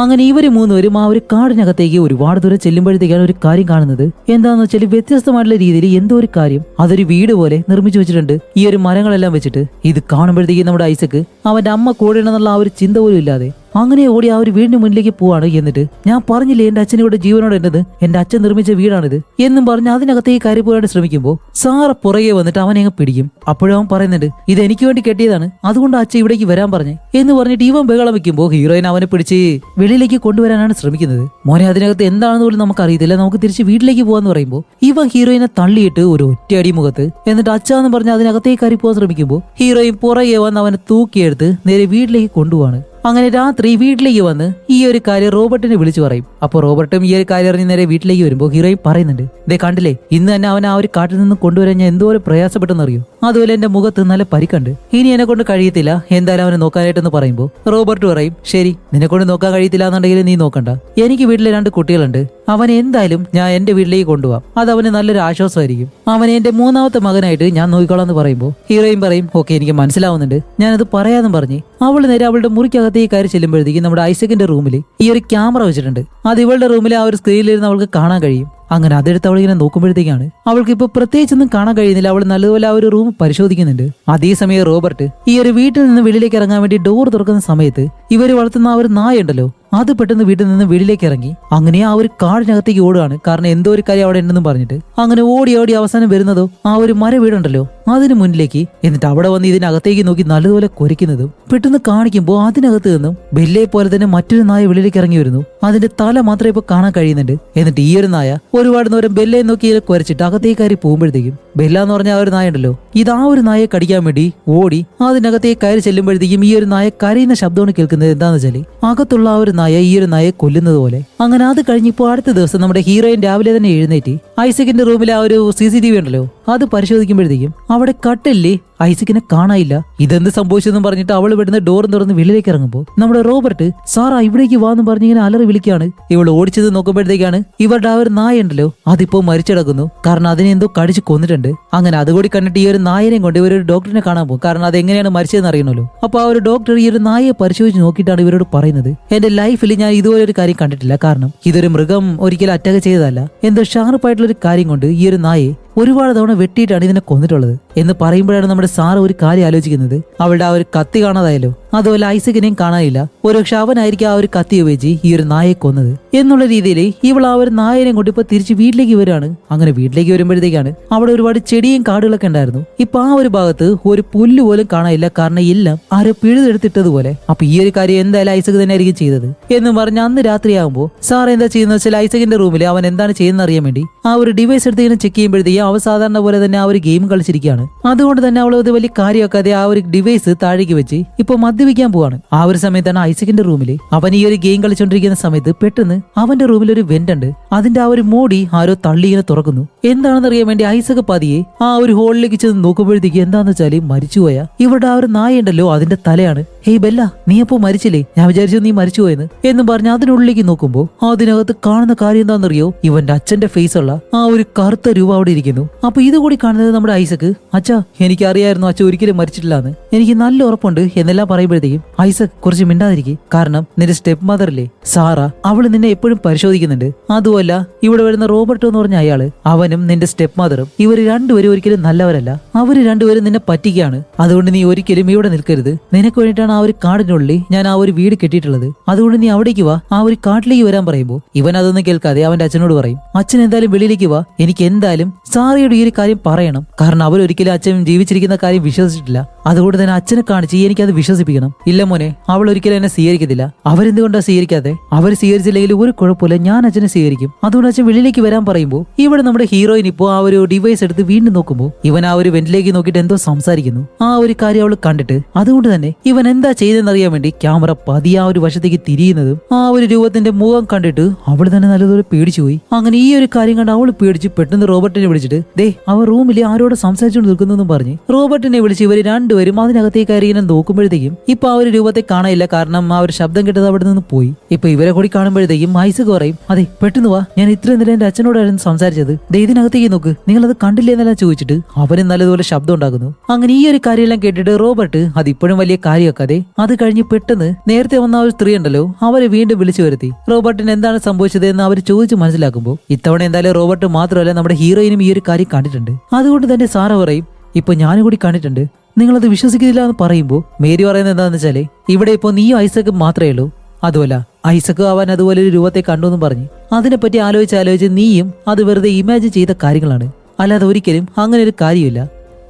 അങ്ങനെ ഇവര് മൂന്നുപേരും ആ ഒരു കാടിനകത്തേക്ക് ഒരുപാട് ദൂരം ചെല്ലുമ്പോഴത്തേക്കാണ് ഒരു കാര്യം കാണുന്നത്. എന്താന്ന് വെച്ചാൽ വ്യത്യസ്തമായിട്ടുള്ള രീതിയിൽ എന്തോ ഒരു കാര്യം അതൊരു വീട് പോലെ നിർമ്മിച്ചു വെച്ചിട്ടുണ്ട് ഈ ഒരു മരങ്ങളെല്ലാം വെച്ചിട്ട്. ഇത് കാണുമ്പോഴത്തേക്ക് നമ്മുടെ ഐസക്ക് അവന്റെ അമ്മ കൂടെയാണെന്നുള്ള ആ ഒരു ചിന്ത പോലും ഇല്ലാതെ അങ്ങനെ ഓടി ആ ഒരു വീടിന് മുന്നിലേക്ക് പോവാണ്. എന്നിട്ട് ഞാൻ പറഞ്ഞില്ലേ എന്റെ അച്ഛൻ ഇവിടെ ജീവനോടെ ഉണ്ടത്, എന്റെ അച്ഛൻ നിർമ്മിച്ച വീടാണിത് എന്നും പറഞ്ഞ് അതിനകത്തേക്ക് കയറി പോകാൻ ശ്രമിക്കുമ്പോൾ സാറ പുറകെ വന്നിട്ട് അവനെ അങ്ങ് പിടിക്കും. അപ്പോഴും അവൻ പറയുന്നുണ്ട്, ഇത് എനിക്ക് വേണ്ടി കെട്ടിയതാണ്, അതുകൊണ്ട് അച്ഛൻ ഇവിടേക്ക് വരാൻ പറഞ്ഞേ എന്ന് പറഞ്ഞിട്ട് ഇവൻ ബഹളം വെക്കുമ്പോൾ ഹീറോയിൻ അവനെ പിടിച്ച് വെളിയിലേക്ക് കൊണ്ടുവരാനാണ് ശ്രമിക്കുന്നത്. മോനെ അതിനകത്ത് എന്താണെന്ന് പോലും നമുക്ക് അറിയത്തില്ല, നമുക്ക് തിരിച്ച് വീട്ടിലേക്ക് പോകാന്ന് പറയുമ്പോൾ ഇവൻ ഹീറോയിനെ തള്ളിയിട്ട് ഒരു ഒറ്റയടി മുഖത്ത് എന്നിട്ട് അച്ഛാന്ന് പറഞ്ഞ് അതിനകത്തേക്ക് കയറി പോകാൻ ശ്രമിക്കുമ്പോൾ ഹീറോയിൻ പുറകെ വന്ന് അവനെ തൂക്കിയെടുത്ത് നേരെ വീട്ടിലേക്ക് കൊണ്ടുപോവാണ്. അങ്ങനെ രാത്രി വീട്ടിലേക്ക് വന്ന് ഈ ഒരു കാര്യം റോബർട്ടിനെ വിളിച്ചു പറയും. അപ്പൊ റോബർട്ടും ഈ ഒരു കാര്യം അറിഞ്ഞ് നേരെ വീട്ടിലേക്ക് വരുമ്പോൾ ഹീറോയിൻ പറയുന്നുണ്ട്, ഇതേ കണ്ടില്ലേ ഇന്ന് തന്നെ അവൻ ആ ഒരു കാട്ടിൽ നിന്ന് കൊണ്ടുവരാൻ ഞാൻ എന്തോരം പ്രയാസപ്പെട്ടെന്ന് അറിയോ, അതുപോലെ എന്റെ മുഖത്ത് നല്ല പരിക്കുണ്ട്, ഇനി എന്നെ കൊണ്ട് കഴിയത്തില്ല, എന്തായാലും അവനെ നോക്കാനായിട്ടെന്ന് പറയുമ്പോൾ റോബർട്ട് പറയും, ശരി നിന്നെ കൊണ്ട് നോക്കാൻ കഴിയത്തില്ല എന്നുണ്ടെങ്കിൽ നീ നോക്കണ്ട, എനിക്ക് വീട്ടിലെ 2 കുട്ടികളുണ്ട്, അവനെ എന്തായാലും ഞാൻ എന്റെ വീട്ടിലേക്ക് കൊണ്ടുപോകാം, അത് അവന് നല്ലൊരു ആശ്വാസമായിരിക്കും, അവനെ എന്റെ 3ാമത്തെ മകനായിട്ട് ഞാൻ നോക്കിക്കോളാം എന്ന് പറയുമ്പോൾ ഹീറോയിൻ പറയും, ഓക്കെ എനിക്ക് മനസ്സിലാവുന്നുണ്ട്, ഞാനത് പറയാന്നും പറഞ്ഞ് അവള് നേരെ അവളുടെ മുറിക്കകത്തേക്ക് കയറി ചെല്ലുമ്പോഴത്തേക്കും നമ്മുടെ ഐസക്കിന്റെ റൂമിൽ ഈ ഒരു ക്യാമറ വെച്ചിട്ടുണ്ട്. അത് ഇവളുടെ റൂമിൽ ആ ഒരു സ്ക്രീനിലിരുന്ന് അവൾക്ക് കാണാൻ കഴിയും. അങ്ങനെ അതെടുത്ത് അവളിങ്ങനെ നോക്കുമ്പോഴത്തേക്കാണ് അവൾക്ക് ഇപ്പൊ പ്രത്യേകിച്ചൊന്നും കാണാൻ കഴിയുന്നില്ല. അവൾ നല്ലതുപോലെ ആ ഒരു റൂം പരിശോധിക്കുന്നുണ്ട്. അതേസമയം റോബർട്ട് ഈ ഒരു വീട്ടിൽ നിന്ന് വെളിയിലേക്ക് ഇറങ്ങാൻ വേണ്ടി ഡോർ തുറക്കുന്ന സമയത്ത് ഇവര് വളർത്തുന്ന ആ ഒരു നായ ഉണ്ടല്ലോ അത് പെട്ടെന്ന് വീട്ടിൽ നിന്ന് വെളിയിലേക്ക് ഇറങ്ങി അങ്ങനെ ആ ഒരു കാടിനകത്തേക്ക് ഓടുകയാണ്. കാരണം എന്തോ ഒരു കാര്യം അവിടെ ഉണ്ടെന്നും പറഞ്ഞിട്ട് അങ്ങനെ ഓടി ഓടി അവസാനം വരുന്നതോ ആ ഒരു മര വീടുണ്ടല്ലോ അതിന് മുന്നിലേക്ക്. എന്നിട്ട് അവിടെ വന്ന് ഇതിനകത്തേക്ക് നോക്കി നല്ലതുപോലെ കുരയ്ക്കുന്നതും പെട്ടെന്ന് കാണിക്കുമ്പോൾ അതിനകത്ത് നിന്നും ബെല്ലയെ പോലെ തന്നെ മറ്റൊരു നായ വെളിയിലേക്ക് ഇറങ്ങി വരുന്നു. അതിന്റെ തല മാത്രമേ ഇപ്പൊ കാണാൻ കഴിയുന്നുണ്ട്. എന്നിട്ട് ഈ ഒരു നായ ഒരുപാട് നേരം ബെല്ലയെ നോക്കി കുരച്ചിട്ട് അകത്തേക്ക് കയറി പോകുമ്പോഴത്തേക്കും ബെല്ല എന്ന് പറഞ്ഞ ആ ഒരു നായ ഉണ്ടല്ലോ ഇത് ആ ഒരു നായെ കടിക്കാൻ വേണ്ടി ഓടി അതിനകത്തേക്ക് കയറി ചെല്ലുമ്പോഴത്തേക്കും ഈ ഒരു നായ കരയുന്ന ശബ്ദമാണ് കേൾക്കുന്നത്. എന്താന്ന് വെച്ചാല് അകത്തുള്ള ആ ഒരു നായ ഈ ഒരു നായെ കൊല്ലുന്നത് പോലെ. അങ്ങനെ അത് കഴിഞ്ഞിപ്പോ അടുത്ത ദിവസം നമ്മുടെ ഹീറോയിൻ രാവിലെ തന്നെ എഴുന്നേറ്റ് ഐസക്കിന്റെ റൂമിൽ ആ ഒരു CCTV ഉണ്ടല്ലോ അത് പരിശോധിക്കുമ്പോഴത്തേക്കും അവിടെ കട്ടില്ലേ ഐസക്കിനെ കാണാനില്ല. ഇതെന്ത് സംഭവിച്ചെന്നും പറഞ്ഞിട്ട് അവൾ ഇവിടുന്ന് ഡോർ തുറന്ന് വെളിയിലേക്ക് ഇറങ്ങുമ്പോൾ നമ്മുടെ റോബർട്ട് സാറാ ഇവിടേക്ക് വാന്ന് പറഞ്ഞ് ഇങ്ങനെ അലറി വിളിക്കാണ്. ഇവൾ ഓടിച്ചത് നോക്കുമ്പോഴത്തേക്കാണ് ഇവരുടെ ആ ഒരു നായ ഉണ്ടല്ലോ അതിപ്പോ മരിച്ചടക്കുന്നു. കാരണം അതിനെ എന്തോ കടിച്ച് കൊന്നിട്ടുണ്ട്. അങ്ങനെ അതുകൂടി കണ്ടിട്ട് ഈ ഒരു നായനെയും കൊണ്ട് ഇവരൊരു ഡോക്ടറിനെ കാണാൻ പോകും. കാരണം അത് എങ്ങനെയാണ് മരിച്ചതെന്ന് അറിയണല്ലോ. അപ്പൊ ആ ഒരു ഡോക്ടർ ഈ ഒരു നായയെ പരിശോധിച്ച് നോക്കിയിട്ടാണ് ഇവരോട് പറയുന്നത്, എന്റെ ലൈഫിൽ ഞാൻ ഇതുപോലെ ഒരു കാര്യം കണ്ടിട്ടില്ല. കാരണം ഇതൊരു മൃഗം ഒരിക്കലും അറ്റാക്ക് ചെയ്തതല്ല. എന്തോ ഷാർപ്പായിട്ടുള്ള ഒരു കാര്യം കൊണ്ട് ഈ ഒരു നായെ ഒരുപാട് തവണ വെട്ടിയിട്ടാണ് ഇതിനെ കൊന്നിട്ടുള്ളത് എന്ന് പറയുമ്പോഴാണ് നമ്മുടെ സാറ് ഒരു കാര്യം ആലോചിക്കുന്നത്. അവളുടെ ആ ഒരു കത്തി കാണാതായല്ലോ, അതുപോലെ ഐസക്കിനെയും കാണാനില്ല. ഒരുപക്ഷെ അവനായിരിക്കും ആ ഒരു കത്തി ഉപയോഗിച്ച് ഈ ഒരു നായയെ കൊന്നത് എന്നുള്ള രീതിയിൽ ഇവൾ ആ ഒരു നായനെ കൊണ്ട് ഇപ്പൊ തിരിച്ച് വീട്ടിലേക്ക് വരികയാണ്. അങ്ങനെ വീട്ടിലേക്ക് വരുമ്പോഴത്തേക്കാണ് അവിടെ ഒരുപാട് ചെടിയും കാടുകളൊക്കെ ഉണ്ടായിരുന്നു. ഇപ്പൊ ആ ഒരു ഭാഗത്ത് ഒരു പുല്ല് പോലും കാണാനില്ല. കാരണം എല്ലാം ആരോ പിഴുതെടുത്തിട്ടതുപോലെ. അപ്പൊ ഈ ഒരു കാര്യം എന്തായാലും ഐസക് തന്നെ ആയിരിക്കും ചെയ്തത് എന്ന് പറഞ്ഞ് അന്ന് രാത്രിയാകുമ്പോൾ സാർ എന്താ ചെയ്യുന്ന വെച്ചാൽ ഐസകിന്റെ റൂമിൽ അവൻ എന്താണ് ചെയ്യുന്നത് അറിയാൻ വേണ്ടി ആ ഒരു ഡിവൈസ് എടുത്ത് ഇങ്ങനെ ചെക്ക് ചെയ്യുമ്പോഴത്തേക്കും അവ സാധാരണ പോലെ തന്നെ ആ ഒരു ഗെയിം കളിച്ചിരിക്കുകയാണ്. അതുകൊണ്ട് തന്നെ അവൾ അത് വലിയ കാര്യമാക്കാതെ ആ ഒരു ഡിവൈസ് താഴേക്ക് വെച്ച് ഇപ്പൊ മദ്യപിക്കാൻ പോവാണ്. ആ ഒരു സമയത്താണ് ഐസക്കിന്റെ റൂമിൽ അവൻ ഈ ഒരു ഗെയിം കളിച്ചോണ്ടിരിക്കുന്ന സമയത്ത് പെട്ടെന്ന് അവന്റെ റൂമിൽ ഒരു വെന്റ് ഉണ്ട്. അതിന്റെ ആ ഒരു മോടി ആരോ തള്ളി ഇങ്ങനെ തുറക്കുന്നു. എന്താണെന്ന് അറിയാൻ വേണ്ടി ഐസക് പതിയെ ആ ഒരു ഹോളിലേക്ക് ചെന്ന് നോക്കുമ്പോഴത്തേക്ക് എന്താന്ന് വെച്ചാല് മരിച്ചുപോയ ഇവരുടെ ആ ഒരു നായ ഉണ്ടല്ലോ അതിന്റെ തലയാണ്. ഹേയ് ബെല്ല, നീ അപ്പോ മരിച്ചില്ലേ? ഞാൻ വിചാരിച്ചു നീ മരിച്ചുപോയെന്ന് എന്നും പറഞ്ഞ് അതിനുള്ളിലേക്ക് നോക്കുമ്പോ അതിനകത്ത് കാണുന്ന കാര്യം എന്താണെന്നറിയോ? ഇവന്റെ അച്ഛന്റെ ഫേസ് ഉള്ള ആ ഒരു കറുത്ത രൂപം അവിടെ ഇരിക്കുന്നു. അപ്പൊ ഇതുകൂടി കാണുന്നത് നമ്മുടെ ഐസക്, അച്ഛാ എനിക്കറിയായിരുന്നു അച്ഛൻ ഒരിക്കലും മരിച്ചിട്ടില്ലാന്ന്, എനിക്ക് നല്ല ഉറപ്പുണ്ട് എന്നെല്ലാം പറയുമ്പോഴത്തേക്കും ഐസക് കുറച്ച് മിണ്ടാതിരിക്കും. കാരണം നിന്റെ സ്റ്റെപ്പ് മദറില്ലേ സാറ, അവള് നിന്നെ എപ്പോഴും പരിശോധിക്കുന്നുണ്ട്. അതുമല്ല ഇവിടെ വരുന്ന റോബർട്ട് എന്ന് പറഞ്ഞ അയാള്, അവനും നിന്റെ സ്റ്റെപ്പ് മദറും ഇവര് രണ്ടുപേരും ഒരിക്കലും നല്ലവരല്ല. അവര് രണ്ടുപേരും നിന്നെ പറ്റിക്കുകയാണ്. അതുകൊണ്ട് നീ ഒരിക്കലും ഇവിടെ നിൽക്കരുത്. നിനക്ക് വേണ്ടിയിട്ടാണ് ആ ഒരു കാടിനുള്ളിൽ ഞാൻ ആ ഒരു വീട് കെട്ടിയിട്ടുള്ളത്. അതുകൊണ്ട് നീ അവിടേക്ക് വാ, ആ ഒരു കാട്ടിലേക്ക് വരാൻ പറയുമ്പോൾ ഇവൻ അതൊന്നും കേൾക്കാതെ അവന്റെ അച്ഛനോട് പറയും, അച്ഛൻ എന്തായാലും വെളിയിലേക്ക് വാ, എനിക്ക് എന്തായാലും സാറിയോട് ഈ ഒരു കാര്യം പറയണം. കാരണം അവരൊരിക്കലും അച്ഛൻ ജീവിച്ചിരിക്കുന്ന കാര്യം വിശ്വസിച്ചിട്ടില്ല. അതുകൊണ്ട് തന്നെ അച്ഛനെ കാണിച്ച് എനിക്കത് വിശ്വസിപ്പിക്കണം. ഇല്ല മോനെ, അവൾ ഒരിക്കലും എന്നെ സ്വീകരിക്കത്തില്ല. അവരെന്തുകൊണ്ടാണ് സ്വീകരിക്കാതെ? അവർ സ്വീകരിച്ചില്ലെങ്കിൽ ഒരു കുഴപ്പമില്ല, ഞാൻ അച്ഛനെ സ്വീകരിക്കും. അതുകൊണ്ട് അച്ഛൻ വെളിയിലേക്ക് വരാൻ പറയുമ്പോൾ ഇവിടെ നമ്മുടെ ഹീറോയിൻ ഇപ്പോൾ ആ ഒരു ഡിവൈസ് എടുത്ത് വീണ്ടും നോക്കുമ്പോൾ ഇവൻ ആ ഒരു വെന്റിലേക്ക് നോക്കിയിട്ട് എന്തോ സംസാരിക്കുന്നു. ആ ഒരു കാര്യം അവൾ കണ്ടിട്ട് അതുകൊണ്ട് തന്നെ ഇവൻ എന്താ ചെയ്തെന്ന് അറിയാൻ വേണ്ടി ക്യാമറ പതിയെ ആ ഒരു വശത്തേക്ക് തിരിയുന്നതും ആ ഒരു രൂപത്തിന്റെ മുഖം കണ്ടിട്ട് അവൾ തന്നെ നല്ലതുപോലെ പേടിച്ചുപോയി. അങ്ങനെ ഈ ഒരു കാര്യം കണ്ട് അവൾ പേടിച്ച് പെട്ടെന്ന് റോബർട്ടിനെ വിളിച്ചിട്ട് ദേ അവർ റൂമിൽ ആരോട് സംസാരിച്ചുകൊണ്ട് നിൽക്കുന്നു പറഞ്ഞ് റോബർട്ടിനെ വിളിച്ച് ഇവർ രണ്ടുപേരും അതിനകത്തേക്ക് കയറി ഇങ്ങനെ നോക്കുമ്പോഴത്തേക്കും ഇപ്പൊ ആ ഒരു രൂപത്തെ കാണാനില്ല. കാരണം ആ ഒരു ശബ്ദം കേട്ടത് അവിടെ നിന്ന് പോയി. ഇപ്പൊ ഇവരെ കൂടി കാണുമ്പോഴത്തേക്കും ഐസക് പറയും, അതെ പെട്ടെന്ന് വാ, ഞാൻ ഇത്രയും നേരം എന്റെ അച്ഛനോടായിരുന്നു സംസാരിച്ചത്, ദേ ഇതിനകത്തേക്ക് നോക്ക്, നിങ്ങൾ അത് കണ്ടില്ലേ എന്നെല്ലാം ചോദിച്ചിട്ട് അവനും നല്ലതുപോലെ ശബ്ദം ഉണ്ടാക്കുന്നു. അങ്ങനെ ഈ ഒരു കാര്യമെല്ലാം കേട്ടിട്ട് റോബർട്ട് അത് ഇപ്പോഴും വലിയ കാര്യമാക്കാതെ അത് കഴിഞ്ഞ് പെട്ടെന്ന് നേരത്തെ വന്ന ആ ഒരു സ്ത്രീ ഉണ്ടല്ലോ അവരെ വീണ്ടും വിളിച്ചു വരുത്തി റോബർട്ടിന് എന്താണ് സംഭവിച്ചത് എന്ന് അവർ ചോദിച്ച് മനസ്സിലാക്കുമ്പോൾ ഇത്തവണ എന്തായാലും റോബർട്ട് മാത്രമല്ല നമ്മുടെ ഹീറോയിനും ഈ ഒരു കാര്യം കണ്ടിട്ടുണ്ട്. അതുകൊണ്ട് തന്നെ സാറ പറയും, ഇപ്പൊ ഞാനും കൂടി കണ്ടിട്ടുണ്ട്, നിങ്ങളത് വിശ്വസിക്കുന്നില്ല എന്ന് പറയുമ്പോൾ മേരി പറയുന്നത് എന്താണെന്ന് വെച്ചാല് ഇവിടെ ഇപ്പൊ നീയും ഐസക്കും മാത്രമേ ഉള്ളൂ. അതുമല്ല ഐസക്ക് അവൻ അതുപോലെ ഒരു രൂപത്തെ കണ്ടു എന്ന് പറഞ്ഞ് അതിനെപ്പറ്റി ആലോചിച്ച് നീയും അത് വെറുതെ ഇമാജിൻ ചെയ്ത കാര്യങ്ങളാണ്, അല്ലാതെ ഒരിക്കലും അങ്ങനെ ഒരു കാര്യമില്ല.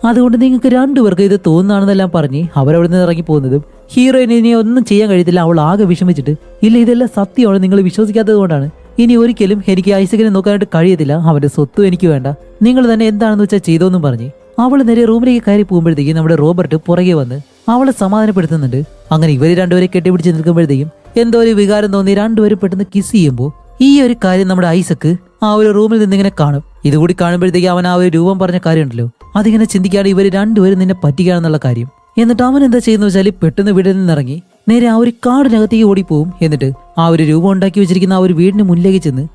അതുകൊണ്ട് നിങ്ങൾക്ക് രണ്ടുപേർക്ക് ഇത് തോന്നുന്നതാണെന്നെല്ലാം പറഞ്ഞ് അവരവിടെ നിന്ന് ഇറങ്ങി പോകുന്നതും ഹീറോയിന് ഇനി ഒന്നും ചെയ്യാൻ കഴിയത്തില്ല. അവൾ ആകെ വിഷമിച്ചിട്ട് ഇല്ല ഇതെല്ലാം സത്യമാണ്, നിങ്ങൾ വിശ്വസിക്കാത്തത് കൊണ്ടാണ്, ഇനി ഒരിക്കലും എനിക്ക് ഐസക്കിനെ നോക്കാനായിട്ട് കഴിയത്തില്ല, അവന്റെ സ്വത്തും എനിക്ക് വേണ്ട, നിങ്ങൾ തന്നെ എന്താണെന്ന് വെച്ചാൽ ചെയ്തോന്നും പറഞ്ഞ് അവൾ നേരെ റൂമിലേക്ക് കയറി പോകുമ്പോഴത്തേക്കും നമ്മുടെ റോബർട്ട് പുറകെ വന്ന് അവളെ സമാധാനപ്പെടുത്തുന്നുണ്ട്. അങ്ങനെ ഇവര് രണ്ടുപേരെ കെട്ടിപ്പിടിച്ച് നിൽക്കുമ്പോഴത്തേക്കും എന്തോ ഒരു വികാരം തോന്നി രണ്ടുപേരും പെട്ടെന്ന് കിസ് ചെയ്യുമ്പോൾ ഈ ഒരു കാര്യം നമ്മുടെ ഐസക്ക് ആ ഒരു റൂമിൽ നിന്നിങ്ങനെ കാണും. ഇതുകൂടി കാണുമ്പോഴത്തേക്ക് അവൻ ആ ഒരു രൂപം പറഞ്ഞ കാര്യമുണ്ടല്ലോ അതിങ്ങനെ ചിന്തിക്കാതെ ഇവര് രണ്ടുപേരും നിന്നെ പറ്റിക്കുകയാണെന്നുള്ള കാര്യം. എന്നിട്ട് അവൻ എന്താ ചെയ്യുന്ന വെച്ചാൽ പെട്ടെന്ന് വീട്ടിൽ നിന്നിറങ്ങി നേരെ ആ ഒരു കാടിനകത്തേക്ക് ഓടിപ്പോവും. എന്നിട്ട് ആ ഒരു രൂപം ഉണ്ടാക്കി വെച്ചിരിക്കുന്ന ആ ഒരു വീടിന് മുന്നിലേക്ക് ചെന്ന്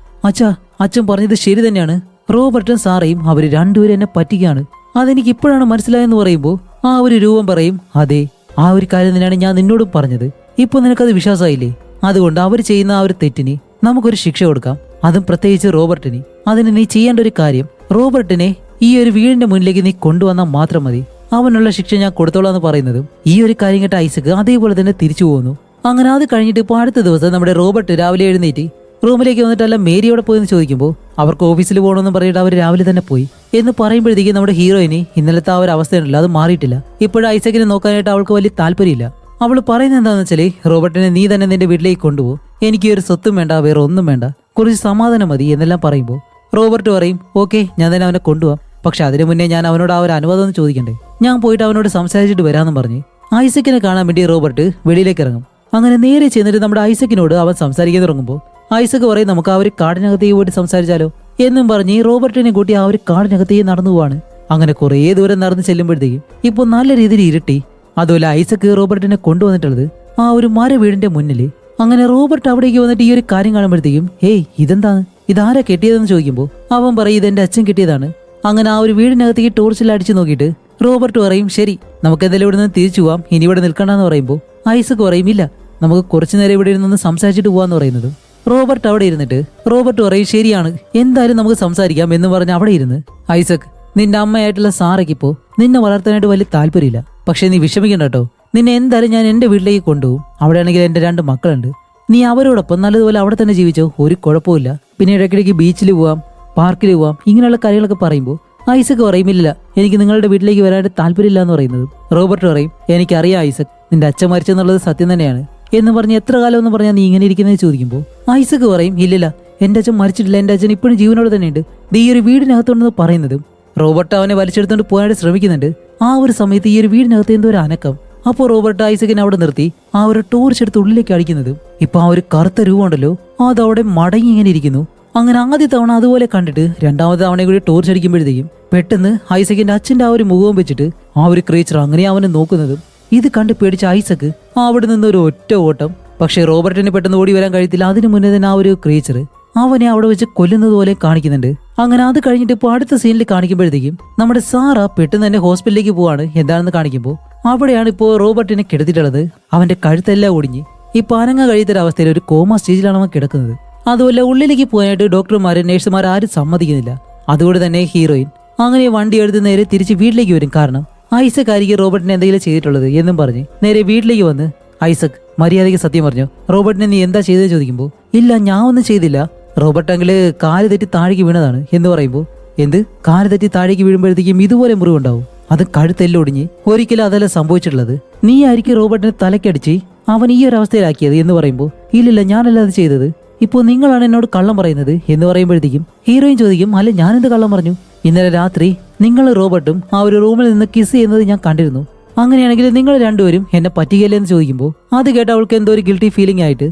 അച്ഛൻ പറഞ്ഞത് ശരി തന്നെയാണ്, റോബർട്ടും സാറയും അവര് രണ്ടുപേരും എന്നെ പറ്റിക്കുകയാണ്, അതെനിക്ക് ഇപ്പോഴാണ് മനസ്സിലായെന്ന് പറയുമ്പോൾ ആ ഒരു രൂപം പറയും, അതെ ആ ഒരു കാര്യം തന്നെയാണ് ഞാൻ നിന്നോടും പറഞ്ഞത്, ഇപ്പൊ നിനക്കത് വിശ്വാസമായില്ലേ? അതുകൊണ്ട് അവർ ചെയ്യുന്ന ആ ഒരു തെറ്റിന് നമുക്കൊരു ശിക്ഷ കൊടുക്കാം, അതും പ്രത്യേകിച്ച് റോബർട്ടിന്. അതിന് നീ ചെയ്യേണ്ട ഒരു കാര്യം, റോബർട്ടിനെ ഈ ഒരു വീടിന്റെ മുന്നിലേക്ക് നീ കൊണ്ടുവന്നാൽ മാത്രം മതി, അവനുള്ള ശിക്ഷ ഞാൻ കൊടുത്തോളാം എന്ന് പറയുന്നതും ഈ ഒരു കാര്യം കേട്ട ഐസക് അതേപോലെ തന്നെ തിരിച്ചു പോകുന്നു. അങ്ങനെ അത് കഴിഞ്ഞിട്ട് ഇപ്പോൾ അടുത്ത ദിവസം നമ്മുടെ റോബർട്ട് രാവിലെ എഴുന്നേറ്റ് റൂമിലേക്ക് വന്നിട്ടല്ല മേരിയോടെ പോയെന്ന് ചോദിക്കുമ്പോൾ അവർക്ക് ഓഫീസിൽ പോകണമെന്ന് പറഞ്ഞിട്ട് അവർ രാവിലെ തന്നെ പോയി എന്ന് പറയുമ്പോഴത്തേക്കും നമ്മുടെ ഹീറോയിന് ഇന്നലത്തെ ആ ഒരു അവസ്ഥയുണ്ടല്ലോ അത് മാറിയിട്ടില്ല. ഇപ്പോഴും ഐസക്കിനെ നോക്കാനായിട്ട് അവൾക്ക് വലിയ താല്പര്യമില്ല. അവൾ പറയുന്നത് എന്താണെന്ന് വെച്ചാൽ റോബർട്ടിനെ നീ തന്നെ നിന്റെ വീട്ടിലേക്ക് കൊണ്ടുപോകും, എനിക്ക് ഒരു സ്വത്തും വേണ്ട, വേറെ ഒന്നും വേണ്ട, കുറച്ച് സമാധാനം മതി എന്നെല്ലാം പറയുമ്പോൾ റോബർട്ട് പറയും, ഓക്കെ ഞാൻ തന്നെ അവനെ കൊണ്ടുപോകാം, പക്ഷെ അതിനു മുന്നേ ഞാൻ അവനോട് ആ ഒരു അനുവാദം ഒന്ന് ചോദിക്കണ്ടേ, ഞാൻ പോയിട്ട് അവനോട് സംസാരിച്ചിട്ട് വരാമെന്നും പറഞ്ഞ് ഐസക്കിനെ കാണാൻ വേണ്ടി റോബർട്ട് വെളിയിലേക്ക് ഇറങ്ങും. അങ്ങനെ നേരെ ചെന്നിട്ട് നമ്മുടെ ഐസക്കിനോട് അവൻ സംസാരിക്കാൻ തുടങ്ങുമ്പോൾ ഐസക് പറയും, നമുക്ക് ആ ഒരു കാടിനകത്തേക്ക് പോയിട്ട് സംസാരിച്ചാലോ എന്നും പറഞ്ഞ് റോബർട്ടിനെ കൂട്ടി ആ ഒരു കാടിനകത്തേക്ക് നടന്നു പോവാണ്. അങ്ങനെ കുറേ ദൂരം നടന്ന് ചെല്ലുമ്പോഴത്തേക്കും ഇപ്പോൾ നല്ല രീതിയിൽ ഇരുട്ടി. അതുപോലെ ഐസക്ക് റോബർട്ടിനെ കൊണ്ടുവന്നിട്ടുള്ളത് ആ ഒരു മര വീടിന്റെ മുന്നിൽ. അങ്ങനെ റോബർട്ട് അവിടേക്ക് വന്നിട്ട് ഈ ഒരു കാര്യം കാണുമ്പോഴത്തേക്കും ഹേയ് ഇതെന്താണ്, ഇതാരാ കെട്ടിയതെന്ന് ചോദിക്കുമ്പോൾ അവൻ പറയും ഇതെന്റെ അച്ഛൻ കെട്ടിയതാണ്. അങ്ങനെ ആ ഒരു വീടിനകത്തേക്ക് ടോർച്ചിൽ അടിച്ചു നോക്കിയിട്ട് റോബർട്ട് പറയും ശരി നമുക്ക് എന്തായാലും ഇവിടെ നിന്ന് തിരിച്ചു പോവാം, ഇനി ഇവിടെ നിൽക്കണ്ടെന്ന് പറയുമ്പോൾ ഐസക്ക് പറയും ഇല്ല നമുക്ക് കുറച്ചു നേരം ഇവിടെ ഇരുന്ന് സംസാരിച്ചിട്ട് പോവാന്ന് പറയുന്നത്. റോബർട്ട് അവിടെ ഇരുന്നിട്ട് റോബർട്ട് പറയും ശരിയാണ് എന്തായാലും നമുക്ക് സംസാരിക്കാം എന്ന് പറഞ്ഞ് അവിടെ ഇരുന്ന് ഐസക് നിന്റെ അമ്മയായിട്ടുള്ള സാറയ്ക്കിപ്പോ നിന്നെ വളർത്താനായിട്ട് വലിയ താല്പര്യമില്ല, പക്ഷെ നീ വിഷമിക്കണ്ട കേട്ടോ, നിന്നെ എന്തായാലും ഞാൻ എന്റെ വീട്ടിലേക്ക് കൊണ്ടുപോകും. അവിടെയാണെങ്കിൽ എന്റെ 2 മക്കളുണ്ട്, നീ അവരോടൊപ്പം നല്ലതുപോലെ അവിടെ തന്നെ ജീവിച്ചോ, ഒരു കുഴപ്പമില്ല. പിന്നെ ഇടയ്ക്കിടയ്ക്ക് ബീച്ചിൽ പോവാം, പാർക്കിൽ പോവാം, ഇങ്ങനെയുള്ള കാര്യങ്ങളൊക്കെ പറയുമ്പോൾ ഐസക് പറയുമില്ല എനിക്ക് നിങ്ങളുടെ വീട്ടിലേക്ക് വരാനായിട്ട് താല്പര്യമില്ല എന്ന് പറയുന്നത്. റോബർട്ട് പറയും എനിക്കറിയാം ഐസക് നിന്റെ അച്ഛൻ മരിച്ചെന്നുള്ളത് സത്യം തന്നെയാണ് എന്ന് പറഞ്ഞ് എത്ര കാലം എന്ന് പറഞ്ഞാൽ നീ ഇങ്ങനെ ഇരിക്കുന്നത് ചോദിക്കുമ്പോൾ ഐസക് പറയും ഇല്ലില്ല എന്റെ അച്ഛൻ മരിച്ചിട്ടില്ല, എന്റെ അച്ഛൻ ഇപ്പോഴും ജീവനോട് തന്നെയുണ്ട്, ഈ ഒരു വീടിനകത്തുണ്ടെന്ന് പറയുന്നതും റോബർട്ട് അവനെ വലിച്ചെടുത്തോണ്ട് പോകാനായിട്ട് ശ്രമിക്കുന്നുണ്ട്. ആ ഒരു സമയത്ത് ഈ ഒരു വീടിനകത്ത് എന്തോ ഒരു അനക്കം. അപ്പോൾ റോബർട്ട് ഐസക്കിനെ അവിടെ നിർത്തി ആ ഒരു ടോർച്ച് എടുത്ത് ഉള്ളിലേക്ക് അടിക്കുന്നതും ഇപ്പൊ ആ ഒരു കറുത്ത രൂപമുണ്ടല്ലോ അതവിടെ മടങ്ങി ഇങ്ങനെ ഇരിക്കുന്നു. അങ്ങനെ ആദ്യ തവണ അതുപോലെ കണ്ടിട്ട് രണ്ടാമത്തെ തവണ കൂടി ടോർച്ച് അടിക്കുമ്പോഴത്തേക്കും പെട്ടെന്ന് ഐസക്കിന്റെ അച്ഛന്റെ ആ ഒരു മുഖവും വെച്ചിട്ട് ആ ഒരു ക്രീച്ചർ അങ്ങനെ അവനെ നോക്കുന്നതും ഇത് കണ്ട് പേടിച്ച ഐസക്ക് അവിടെ നിന്ന് ഒരു ഒറ്റ ഓട്ടം. പക്ഷെ റോബർട്ടിന് പെട്ടെന്ന് ഓടി വരാൻ കഴിയത്തില്ല. അതിനു മുന്നേ തന്നെ ആ ഒരു ക്രീച്ചർ അവനെ അവിടെ വെച്ച് കൊല്ലുന്നത് പോലെ കാണിക്കുന്നുണ്ട്. അങ്ങനെ അത് കഴിഞ്ഞിട്ട് ഇപ്പോൾ അടുത്ത സീനിൽ കാണിക്കുമ്പോഴത്തേക്കും നമ്മുടെ സാറ പെട്ടെന്ന് തന്നെ ഹോസ്പിറ്റലിലേക്ക് പോവാണ്. എന്താണെന്ന് കാണിക്കുമ്പോൾ അവിടെയാണ് ഇപ്പോൾ റോബർട്ടിനെ കിടത്തിയിട്ടുള്ളത്. അവന്റെ കഴുത്തെല്ലാം ഒടിഞ്ഞ് ഇപ്പൊ അനങ്ങ കഴിയുന്നൊരവസ്ഥയിൽ ഒരു കോമ സ്റ്റേജിലാണ് അവൻ കിടക്കുന്നത്. അതുപോലെ ഉള്ളിലേക്ക് പോകാനായിട്ട് ഡോക്ടർമാരും നഴ്സുമാർ ആരും സമ്മതിക്കുന്നില്ല. അതുകൊണ്ട് തന്നെ ഹീറോയിൻ അങ്ങനെ വണ്ടി എടുത്ത് നേരെ തിരിച്ച് വീട്ടിലേക്ക് വരും. കാരണം ഐസക് ആയിരിക്കും റോബർട്ടിനെ എന്തെങ്കിലും ചെയ്തിട്ടുള്ളത് എന്നും പറഞ്ഞ് നേരെ വീട്ടിലേക്ക് വന്ന് ഐസക് മര്യാദയ്ക്ക് സത്യം പറഞ്ഞു റോബർട്ടിനെ നീ എന്താ ചെയ്തത് ചോദിക്കുമ്പോൾ ഇല്ല ഞാൻ ഒന്നും ചെയ്തില്ല, റോബർട്ട് അങ്കിള് കാല് തെറ്റി താഴേക്ക് വീണതാണ് എന്ന് പറയുമ്പോൾ എന്ത് കാല് തെറ്റി താഴേക്ക് വീഴുമ്പോഴത്തേക്കും ഇതുപോലെ മുറിവുണ്ടാവും, അത് കഴുത്തെല്ലാം ഒടിഞ്ഞ് ഒരിക്കലും അതല്ല സംഭവിച്ചിട്ടുള്ളത്, നീ ആയിരിക്കും റോബർട്ടിനെ തലക്കടിച്ച് അവൻ ഈ ഒരു അവസ്ഥയിലാക്കിയത് എന്ന് പറയുമ്പോൾ ഇല്ലില്ല ഞാനല്ല അത് ചെയ്തത്, ഇപ്പോൾ നിങ്ങളാണ് എന്നോട് കള്ളം പറയുന്നത് എന്ന് പറയുമ്പോഴത്തേക്കും ഹീറോയിൻ ചോദിക്കും അല്ല ഞാനെന്ത് കള്ളം പറഞ്ഞു, ഇന്നലെ രാത്രി നിങ്ങൾ റോബർട്ടും ആ ഒരു റൂമിൽ നിന്ന് കിസ് ചെയ്യുന്നത് ഞാൻ കണ്ടിരുന്നു, അങ്ങനെയാണെങ്കിൽ നിങ്ങൾ രണ്ടുപേരും എന്നെ പറ്റിക്കല്ലേ എന്ന് ചോദിക്കുമ്പോൾ അത് കേട്ട് അവൾക്ക് എന്തോ ഒരു ഗിൽറ്റി ഫീലിംഗ് ആയിട്ട്